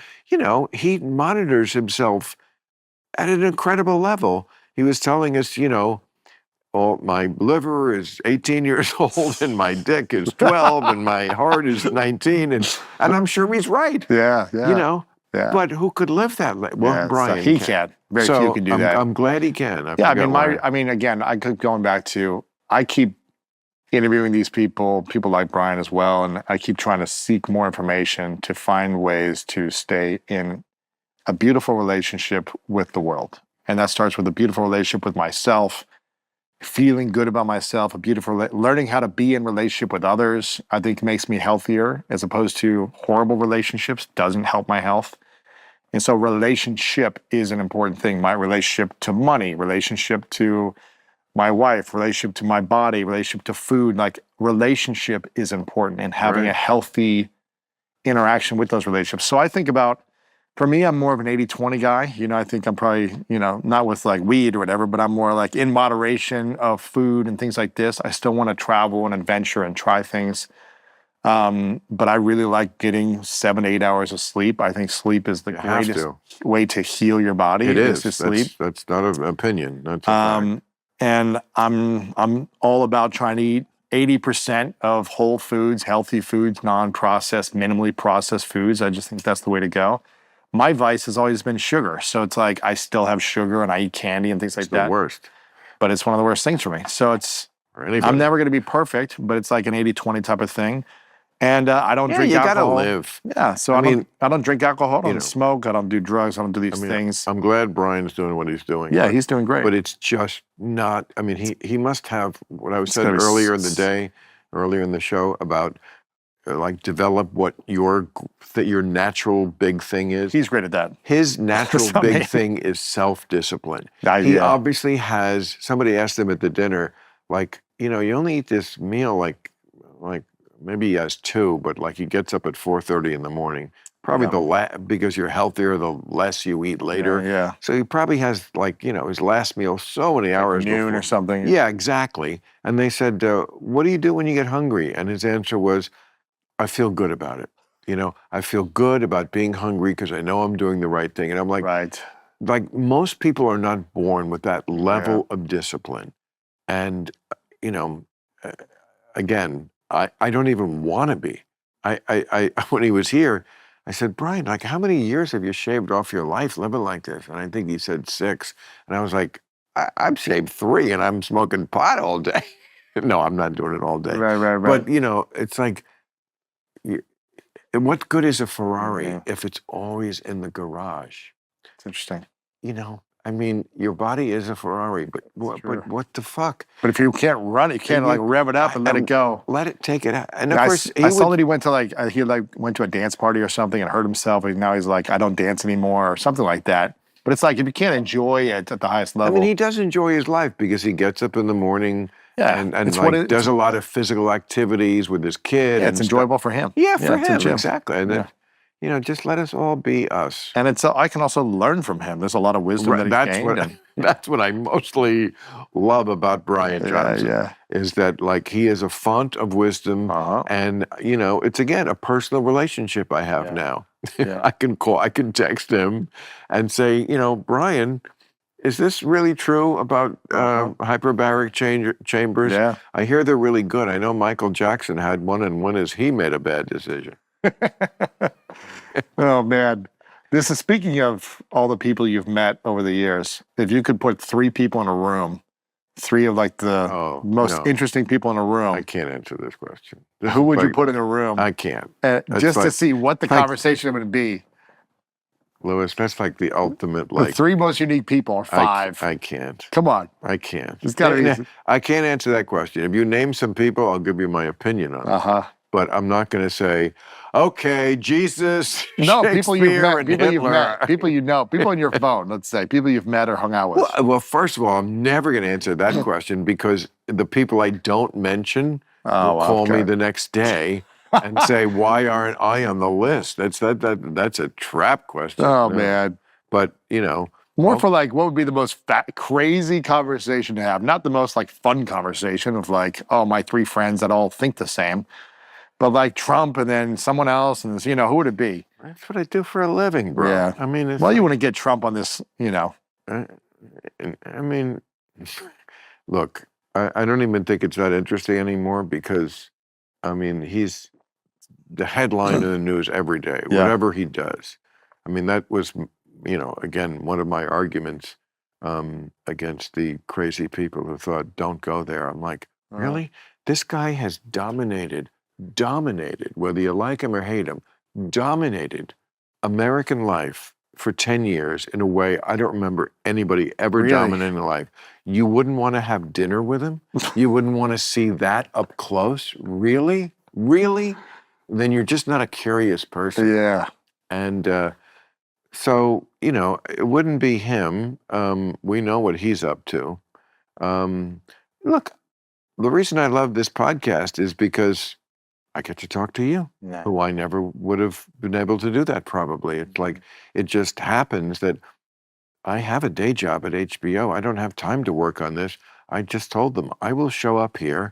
he monitors himself at an incredible level. He was telling us, my liver is 18 years old and my dick is 12 and my heart is 19. And I'm sure he's right. Yeah. But who could live that? Well, Brian. So he can. Very few can do that. I'm glad he can. Again, I keep going back to, I keep interviewing these people like Brian as well, and I keep trying to seek more information to find ways to stay in a beautiful relationship with the world. And that starts with a beautiful relationship with myself, feeling good about myself, learning how to be in relationship with others, I think makes me healthier, as opposed to horrible relationships doesn't help my health. And so relationship is an important thing. My relationship to money, relationship to my wife, relationship to my body, relationship to food, like relationship is important, and having a healthy interaction with those relationships. So I think about, for me, I'm more of an 80-20 guy. I think I'm probably, not with like weed or whatever, but I'm more like in moderation of food and things like this. I still want to travel and adventure and try things. But I really like getting 7 to 8 hours of sleep. I think sleep is the greatest way to heal your body. It is to sleep. That's not an opinion. That's a fact. And I'm all about trying to eat 80% of whole foods, healthy foods, non-processed, minimally processed foods. I just think that's the way to go. My vice has always been sugar. So it's like I still have sugar and I eat candy and things like that. It's the worst. But it's one of the worst things for me. So I'm never going to be perfect, but it's like an 80-20 type of thing. And I don't Yeah, drink you gotta alcohol. live. Yeah, so I I mean, don't drink alcohol. I don't know, smoke. I don't do drugs. I don't do these I mean, things. I'm glad Brian's doing what he's doing. Yeah, but, he's doing great. but it's just not. I mean, he must have what I It's said gotta be earlier in the day, earlier in the show about like develop what your natural big thing is. He's great at that. His natural So, big man. thing is self-discipline. Ah, He yeah. obviously has. Somebody asked him at the dinner, like, you know, you only eat this meal like maybe he has two, but like he gets up at 4:30 in the morning. Probably because you're healthier, the less you eat later. Yeah. So he probably has like, you know, his last meal so many hours Noon before. or something. Yeah, exactly. And they said, what do you do when you get hungry? And his answer was, I feel good about it. You know, I feel good about being hungry because I know I'm doing the right thing. And I'm like, Right. like most people are not born with that level of discipline. And, you know, uh, again, I don't even want to be. When he was here, I said, Brian, like, how many years have you shaved off your life living like this? And I think he said 6. And I was like, I've shaved 3 and I'm smoking pot all day. No, I'm not doing it all day. Right. But, you know, it's like, what good is a Ferrari if it's always in the garage? It's interesting. You know, I mean, your body is a Ferrari, but what the fuck? But if you can't run it, you can't like rev it up and let it go. Let it take it out. And of I, course, I saw that he went to went to a dance party or something and hurt himself. And now he's like, I don't dance anymore or something like that. But it's like if you can't enjoy it at the highest level. I mean, he does enjoy his life because he gets up in the morning and like does a lot of physical activities with his kid. Yeah, it's enjoyable for him. Yeah, for him, exactly. And then, you know, just let us all be us. And it's I can also learn from him. There's a lot of wisdom that he's gained. That's what I mostly love about Brian Johnson. Is that like he is a font of wisdom, and you know, it's again a personal relationship I have now. I can text him, and say, you know, Brian, is this really true about hyperbaric chambers? Yeah. I hear they're really good. I know Michael Jackson had one, and when has he made a bad decision? Oh man, this is speaking of all the people you've met over the years. If you could put 3 people in a room, 3 of like the most interesting people in a room, I can't answer this question. Who would you put in a room? I can't. Just to see what the conversation would be. Louis, that's like the ultimate. The 3 most unique people are 5. I can't. Come on. I can't. It's gotta be. I can't answer that question. If you name some people, I'll give you my opinion on it. But I'm not going to say, okay, Jesus, no, people you've met, people you know, people on your phone. phone, let's say, people you've met or hung out with. Well, first of all, I'm never going to answer that question because the people I don't mention will call me the next day and say, why aren't I on the list? That's a trap question. Oh, man. But, you know. More for like, what would be the most crazy conversation to have? Not the most like fun conversation of like, oh, my 3 friends that all think the same. But like Trump and then someone else, and you know, who would it be? That's what I do for a living, bro. Yeah. I mean, well, you want to get Trump on this, you know. I mean, look, I don't even think it's that interesting anymore because, I mean, he's the headline in the news every day, whatever he does. I mean, that was, you know, again, one of my arguments against the crazy people who thought, don't go there. I'm like, really? This guy has dominated, whether you like him or hate him, dominated American life for 10 years in a way I don't remember anybody ever dominating life. You wouldn't want to have dinner with him? You wouldn't want to see that up close? Really? Really? Then you're just not a curious person. Yeah. And so, you know, it wouldn't be him. We know what he's up to. Look, the reason I love this podcast is because I get to talk to you, who I never would have been able to do that probably. It's like, it just happens that I have a day job at HBO. I don't have time to work on this. I just told them I will show up here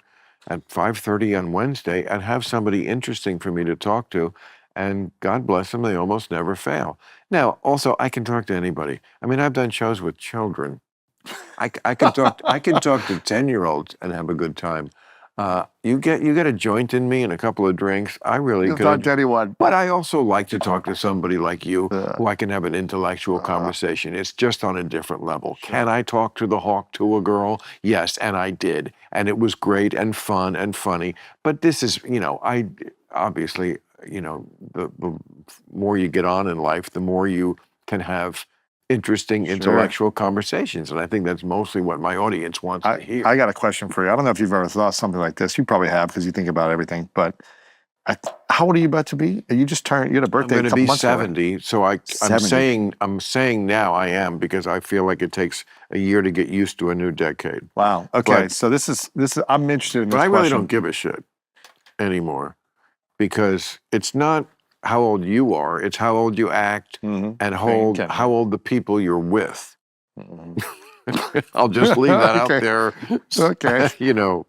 at 5:30 on Wednesday and have somebody interesting for me to talk to. And God bless them, they almost never fail. Now, also, I can talk to anybody. I mean, I've done shows with children. I can talk to 10-year-olds and have a good time. You get a joint in me and a couple of drinks. I really could talk to anyone. But I also like to talk to somebody like you, who I can have an intellectual conversation. It's just on a different level. Sure. Can I talk to the Hawk to a girl? Yes, and I did, and it was great and fun and funny. But this is, you know, obviously, the more you get on in life, the more you can have interesting Sure. intellectual conversations. And I think that's mostly what my audience wants to hear. I got a question for you. I don't know if you've ever thought something like this. You probably have because you think about everything. But how old are you about to be? You just turned. You had a birthday. I'm going a to couple be months ago. 70. So I'm 70. saying now I am, because I feel like it takes a year to get used to a new decade. Wow. Okay. But- So this is. I'm interested in this But I question. really don't give a shit anymore, because it's not how old you are, it's how old you act, and how old the people you're with. I'll just leave that out Okay. there. Okay.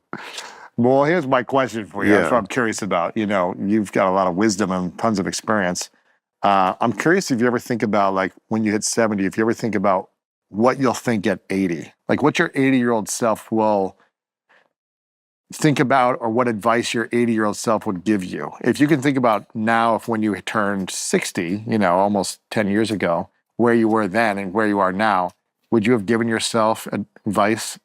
Well, here's my question for you. That's what I'm curious about. You've got a lot of wisdom and tons of experience. I'm curious if you ever think about, like, when you hit 70, if you ever think about what you'll think at 80, like what your 80-year-old self will think about, or what advice your 80-year-old self would give you. If you can think about now, if when you turned 60, almost 10 years ago, where you were then and where you are now, would you have given yourself advice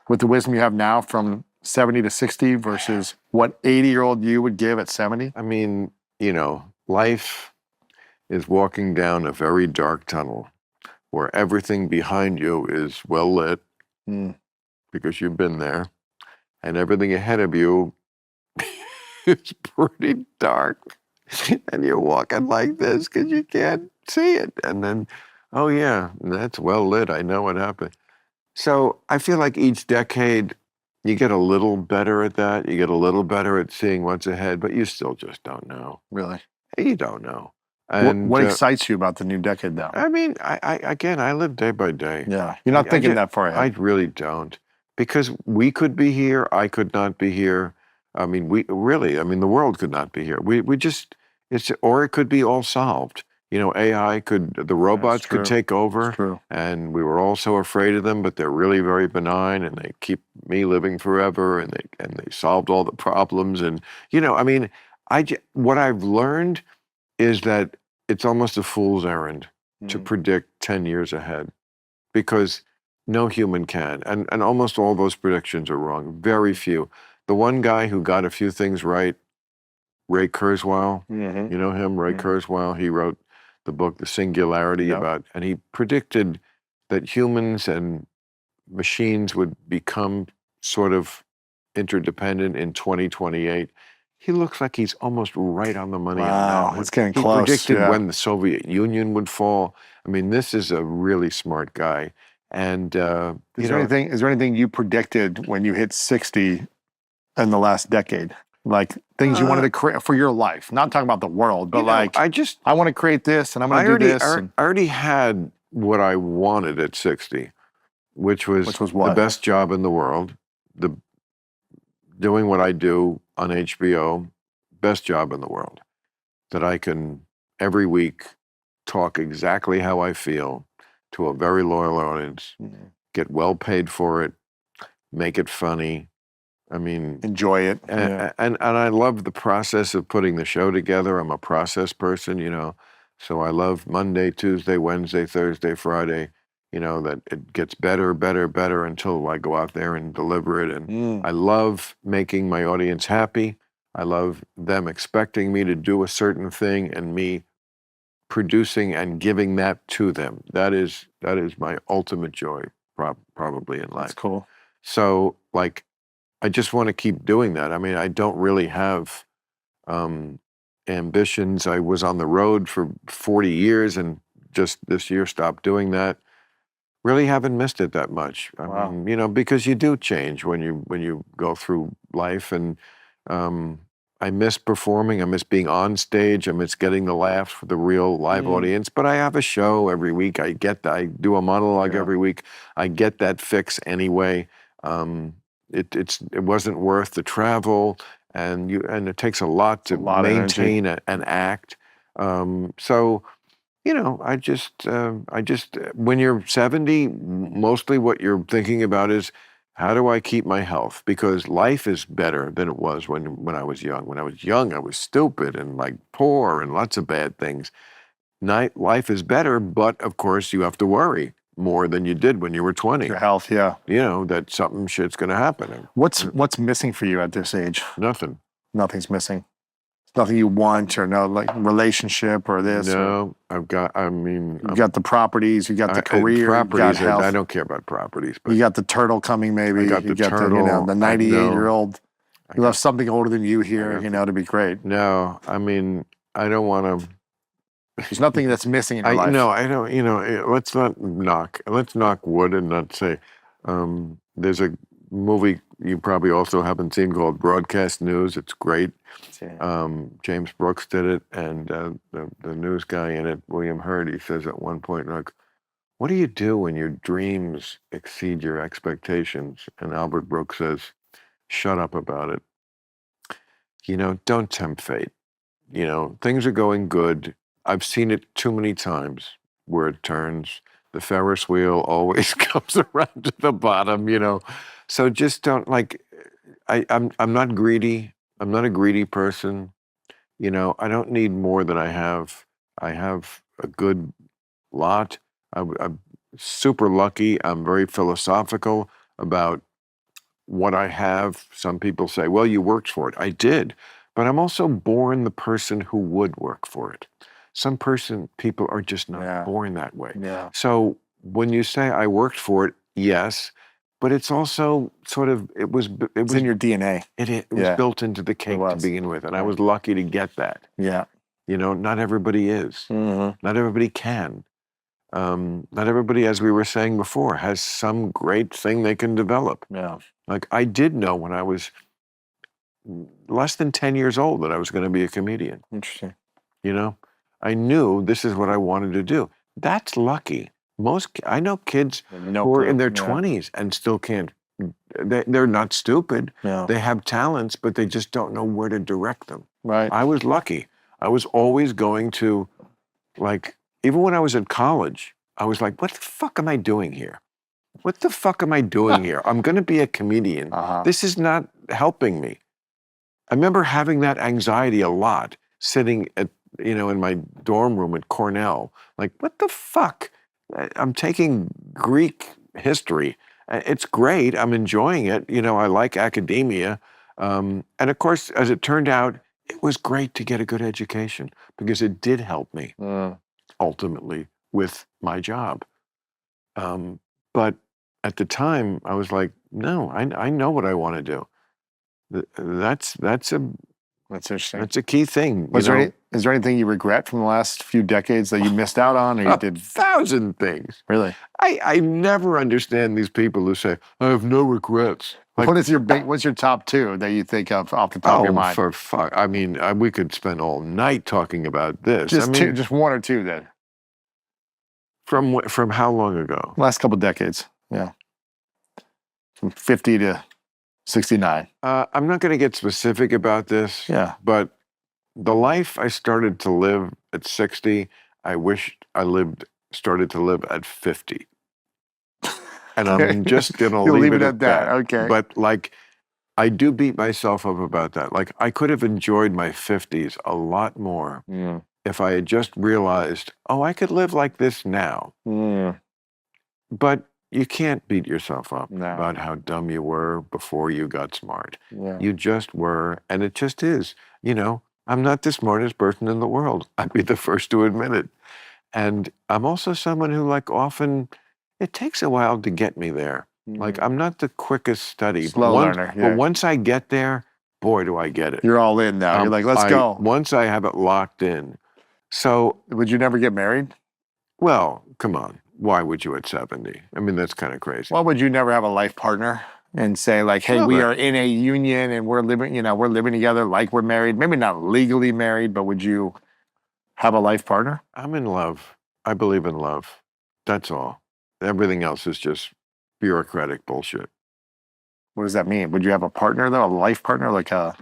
with the wisdom you have now from 70 to 60 versus what 80-year-old you would give at 70? I mean, life is walking down a very dark tunnel where everything behind you is well lit because you've been there, and everything ahead of you is pretty dark. And you're walking like this because you can't see it. And then, oh yeah, that's well lit. I know what happened. So I feel like each decade, you get a little better at that. You get a little better at seeing what's ahead, but you still just don't know. Really? You don't know. And what excites you about the new decade, though? I mean, I live day by day. Yeah. You're not thinking that far I ahead. really don't. Because we could be here, I could not be here. I mean, the world could not be here. Or it could be all solved. AI the robots could take over. That's true. And we were all so afraid of them, but they're really very benign, and they keep me living forever, and they solved all the problems. And, what I've learned is that it's almost a fool's errand to predict 10 years ahead, because no human can. And almost all those predictions are wrong. Very few. The one guy who got a few things right, Ray Kurzweil, you know him, Ray Kurzweil, he wrote the book, The Singularity, and he predicted that humans and machines would become sort of interdependent in 2028. He looks like he's almost right on the money on that one. It's getting He close. predicted when the Soviet Union would fall. I mean, this is a really smart guy. And is there anything you predicted when you hit 60 in the last decade? Like things you wanted to create for your life? Not talking about the world, but I want to create this, and I'm going to do this. I already had what I wanted at 60, which was what? The best job in the world, doing what I do on HBO, best job in the world, that I can every week talk exactly how I feel to a very loyal audience, get well paid for it, make it funny. I mean, enjoy it. And I love the process of putting the show together. I'm a process person, so I love Monday, Tuesday, Wednesday, Thursday, Friday, that it gets better, better, better until I go out there and deliver it. And I love making my audience happy. I love them expecting me to do a certain thing and me producing and giving that to them. That is my ultimate joy, probably in life. That's cool. So, I just want to keep doing that. I mean, I don't really have ambitions. I was on the road for 40 years and just this year stopped doing that. Really haven't missed it that much. I mean, because you do change when you go through life, and I miss performing. I miss being on stage. I miss getting the laughs for the real live audience. But I have a show every week. I do a monologue every week. I get that fix anyway. It wasn't worth the travel, and it takes a lot to maintain an act. So, I just when you're 70, mostly what you're thinking about is, how do I keep my health? Because life is better than it was when I was young. When I was young, I was stupid and poor and lots of bad things. Life is better, but of course you have to worry more than you did when you were 20. Your health, yeah. That something shit's going to happen. What's missing for you at this age? Nothing. Nothing's missing. Nothing you want or no like relationship or this. Or No, I've got. I mean, you got the properties, you got the career, you got properties. health. I don't care about properties, but You got the turtle coming, maybe. I got you the got turtle. the 98-year-old. You got- have something older than you here, to be great. No, I mean, I don't want to. There's nothing that's missing in your life. No, I don't. Let's not knock. Let's knock wood and not say. There's a movie you probably also haven't seen called Broadcast News. It's great. James Brooks did it, and the news guy in it, William Hurt, he says at one point, like, "What do you do when your dreams exceed your expectations?" And Albert Brooks says, "Shut up about it. Don't tempt fate. Things are going good. I've seen it too many times where it turns. The Ferris wheel always comes around to the bottom, So just don't I'm not greedy. I'm not a greedy person. I don't need more than I have. I have a good lot. I'm super lucky. I'm very philosophical about what I have. Some people say, well, you worked for it. I did. But I'm also born the person who would work for it. People are just not born that way. Yeah. So when you say I worked for it, yes, but it's also sort of, it was in your DNA. It was built into the cake to begin with. And I was lucky to get that. Yeah. Not everybody is. Mm-hmm. Not everybody can. Not everybody, as we were saying before, has some great thing they can develop. Yeah. Like I did know when I was less than 10 years old that I was going to be a comedian. Interesting. I knew this is what I wanted to do. That's lucky. I know kids who are in their 20s and still can't. They're not stupid. Yeah. They have talents, but they just don't know where to direct them. Right. I was lucky. I was always going to, even when I was at college, I was like, what the fuck am I doing here? What the fuck am I doing here? I'm going to be a comedian. This is not helping me. I remember having that anxiety a lot, sitting at, in my dorm room at Cornell. Like, what the fuck? I'm taking Greek history. It's great. I'm enjoying it. I like academia. And of course, as it turned out, it was great to get a good education because it did help me ultimately with my job. But at the time, I was like, no, I know what I want to do. That's interesting. That's a key thing. Is there anything you regret from the last few decades that you missed out on, or you did? 1,000 things. Really? I never understand these people who say, I have no regrets. Like, what's your top two that you think of off the top of your mind? For fuck. I mean, we could spend all night talking about this. Just one or two then. From how long ago? Last couple decades. Yeah. From 50 to 69. I'm not going to get specific about this. Yeah. But the life I started to live at 60, I wished I started to live at 50. And I'm just going to leave it at that. Okay. But I do beat myself up about that. I could have enjoyed my 50s a lot more if I had just realized, I could live like this now. But you can't beat yourself up about how dumb you were before you got smart. Yeah. You just were, and it just is. I'm not the smartest person in the world. I'd be the first to admit it. And I'm also someone who often, it takes a while to get me there. I'm not the quickest study. Slow learner. Yeah. But once I get there, boy, do I get it. You're all in now. You're like, let's go. Once I have it locked in. So. Would you never get married? Well, come on. Why would you at 70? I mean, that's kind of crazy. Well, would you never have a life partner and say hey, we are in a union and we're living together like we're married? Maybe not legally married, but would you have a life partner? I'm in love. I believe in love. That's all. Everything else is just bureaucratic bullshit. What does that mean? Would you have a partner though, a life partner, like a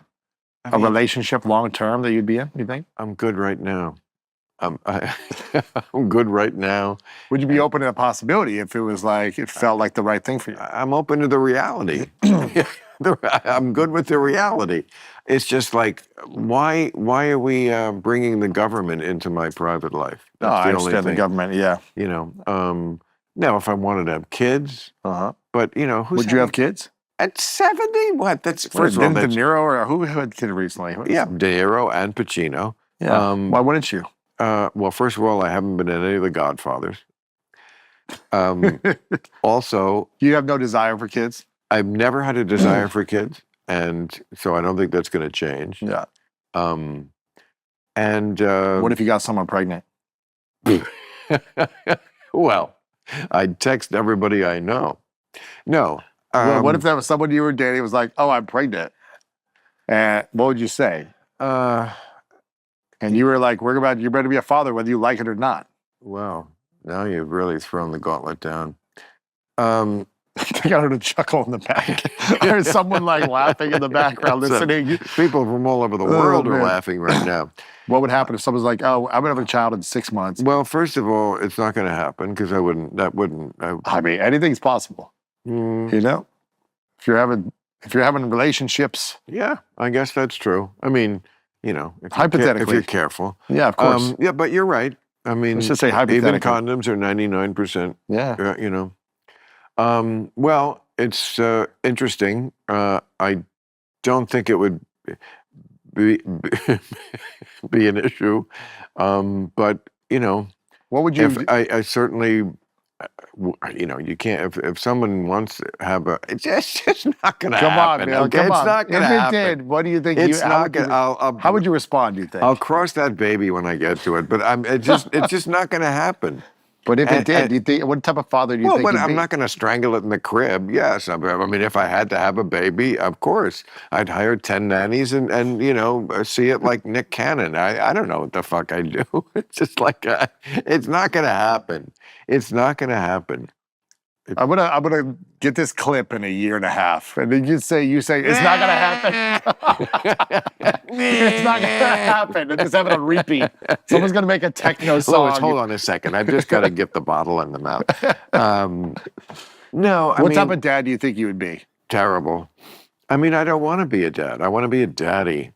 relationship long term that you'd be in? You think? I'm good right now. I'm good right now. Would you be open to the possibility if it felt like the right thing for you? I'm open to the reality. I'm good with the reality. It's just why are we bringing the government into my private life? That's I understand the government. Yeah. Now if I wanted to have kids, but would you have kids? At 70? What? That's What, first of all, didn't De that's Niro or who had kid recently? What was yeah, it? De Niro and Pacino. Yeah. Why wouldn't you? Well, first of all, I haven't been in any of the Godfathers. Also, You have no desire for kids? I've never had a desire for kids, and so I don't think that's going to change. Yeah. Um, and What if you got someone pregnant? well, I'd text everybody I know. No. What if that was someone you were dating was like, oh, I'm pregnant? And what would you say? Uh, And you were like, you better be a father whether you like it or not. well, now you've really thrown the gauntlet down. I got her to chuckle in the back. There's someone like laughing in the background listening. People from all over the world are man. laughing right now. What would happen if someone's like, oh, I'm going to have a child in 6 months? Well, first of all, it's not going to happen because I wouldn't. I mean, anything's possible. Mm, You know? If you're having relationships. yeah, I guess that's true. I mean, you know, if Hypothetically. you're careful. Yeah, of course. Yeah, but you're right. I mean, Let's just say even hypothetically. condoms are 99%. Yeah. You know. Well, it's interesting. I don't think it would be be an issue, but you know, What would you? if I certainly, you know, you can't if someone wants to have a, it's just not going to Come on, happen. man. Okay? Come it's on. not going to If it happen. did, what do you think? It's not going. How would you respond? Do you think? I'll cross that baby when I get to it, but it's just not going to happen. But if it and- did, do you think? What type of father do you Well, think? but you'd I'm be? not going to strangle it in the crib. Yes, I mean, if I had to have a baby, of course, I'd hire 10 nannies and you know, see it like Nick Cannon. I don't know what the fuck I do. It's just like it's not going to happen. It's not going to happen. I'm gonna get this clip in a year and a half, and then you say it's not gonna happen. It's not gonna happen. And just have it on repeat. Someone's gonna make a techno song. Lois, hold on a second. I've just got to get the bottle in the mouth. No, I What mean, type of dad do you think you would be? terrible. I mean, I don't want to be a dad. I want to be a daddy.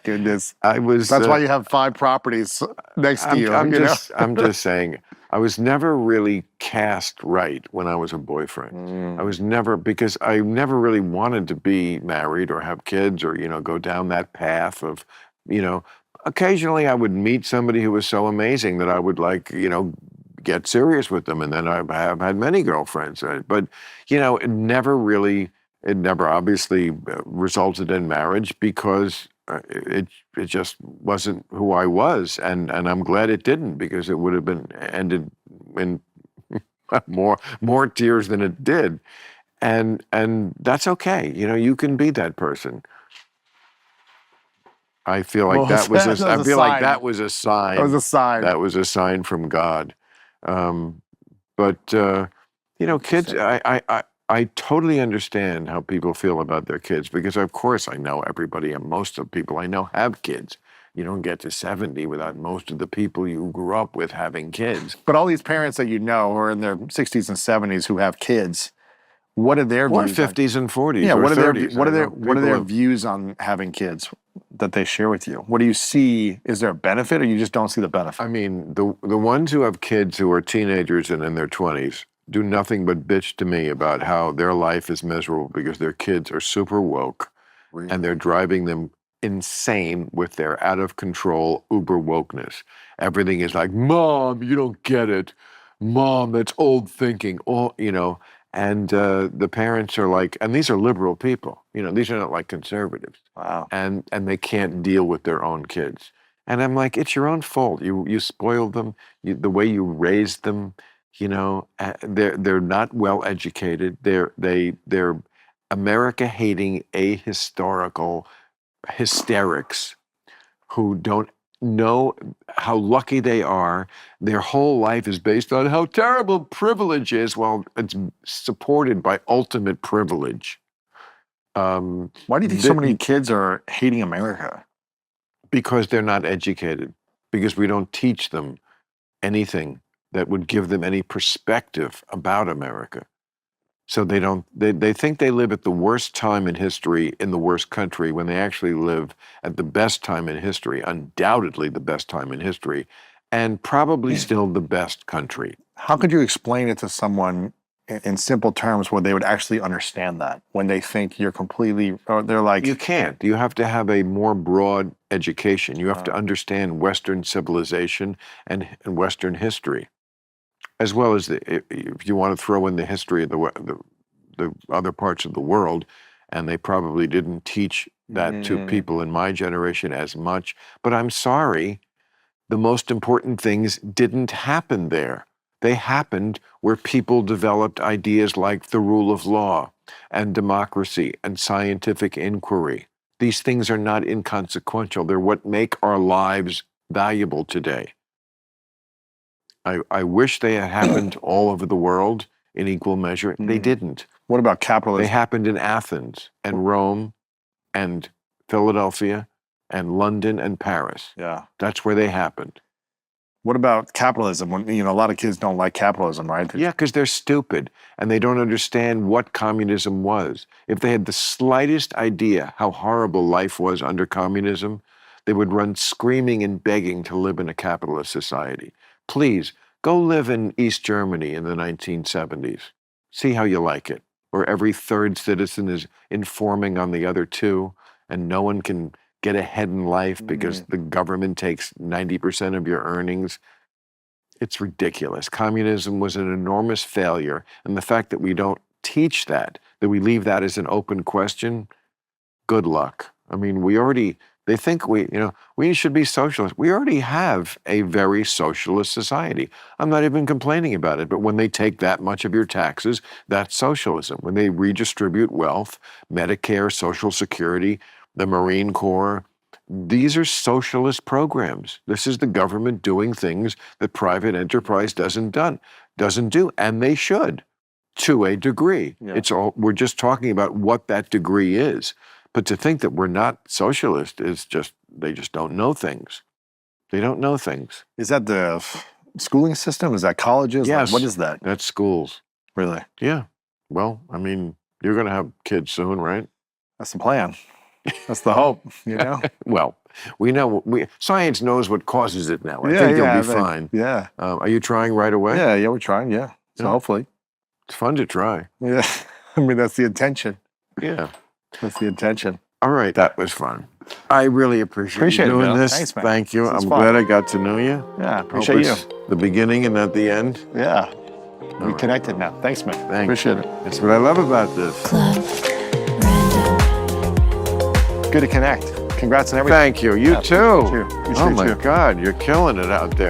Goodness, I was. that's why you have 5 properties next to you. I'm you know? just, I'm just saying, I was never really cast right when I was a boyfriend. I was never, because I never really wanted to be married or have kids or, you know, go down that path of, you know, occasionally I would meet somebody who was so amazing that I would like, you know, get serious with them. And then I have had many girlfriends, but, you know, it never obviously resulted in marriage because it just wasn't who I was, and I'm glad it didn't because it would have been ended in more tears than it did, and that's okay. You know, you can be that person. I feel like Well, I feel like that was a sign. That was a sign. That was a sign from God. But you know, kids. I totally understand how people feel about their kids because, of course, I know everybody and most of the people I know have kids. You don't get to 70 without most of the people you grew up with having kids. But all these parents that you know who are in their 60s and 70s who have kids, what are their Or views? on- 50s and 40s. Yeah, or what are 30s. what are I their know what are people their have- views on having kids that they share with you? What do you see? Is there a benefit, or you just don't see the benefit? I mean, the ones who have kids who are teenagers and in their 20s do nothing but bitch to me about how their life is miserable because their kids are super woke and they're driving them insane with their out of control uber wokeness. Everything is like, Mom, you don't get it. Mom, that's old thinking. All, you know, and the parents are like, and these are liberal people, you know, these are not like conservatives. Wow. And they can't deal with their own kids. And I'm like, it's your own fault. You spoiled them. The way you raised them. You know, they're not well educated. They're America hating ahistorical hysterics who don't know how lucky they are. Their whole life is based on how terrible privilege is. Well, it's supported by ultimate privilege. Why do you think so many kids are hating America? Because they're not educated. Because we don't teach them anything that would give them any perspective about America. So they think they live at the worst time in history in the worst country when they actually live at the best time in history, undoubtedly the best time in history, and probably still the best country. How could you explain it to someone in simple terms where they would actually understand that when they think you're completely, or they're like, You can't. You have to have a more broad education. You have to understand Western civilization and Western history, as well as if you want to throw in the history of the other parts of the world, and they probably didn't teach that to people in my generation as much. But I'm sorry, the most important things didn't happen there. They happened where people developed ideas like the rule of law and democracy and scientific inquiry. These things are not inconsequential. They're what make our lives valuable today. I wish they had happened all over the world in equal measure. They didn't. what about They capitalism? happened in Athens and Rome and Philadelphia and London and Paris. Yeah. That's where they happened. What about capitalism? When, a lot of kids don't like capitalism, right? Yeah, because they're stupid and they don't understand what communism was. If they had the slightest idea how horrible life was under communism, they would run screaming and begging to live in a capitalist society. Please, go live in East Germany in the 1970s. See how you like it, where every third citizen is informing on the other two, and no one can get ahead in life because the government takes 90% of your earnings. It's ridiculous. Communism was an enormous failure, and the fact that we don't teach that we leave that as an open question, good luck. I mean, they think we should be socialist. We already have a very socialist society. I'm not even complaining about it, but when they take that much of your taxes, that's socialism. When they redistribute wealth, Medicare, Social Security, the Marine Corps, these are socialist programs. This is the government doing things that private enterprise doesn't do, and they should, to a degree. Yeah. We're just talking about what that degree is. But to think that we're not socialist is they just don't know things. They don't know things. Is that the schooling system? Is that colleges? Yes. What is that? That's schools. Really? Yeah. Well, I mean, you're going to have kids soon, right? That's the plan. That's the hope, Well, we know, science knows what causes it now. I think you'll be fine. Yeah. Are you trying right away? Yeah, we're trying, yeah. So hopefully. It's fun to try. Yeah. I mean, that's the intention. Yeah. That's the intention. All right, that was fun. I really appreciate you doing Bill. this. Thanks, man. Thank you. This is I'm fun. glad I got to know you. Yeah, Hope appreciate you. it's the beginning and not the end. Yeah. We right. connected now. Thanks, man. Thanks. Appreciate it. That's what I love about this. Good to connect. Congrats on everything. Thank you. You Yeah, too. appreciate you. Oh Appreciate my you. God, you're killing it out there.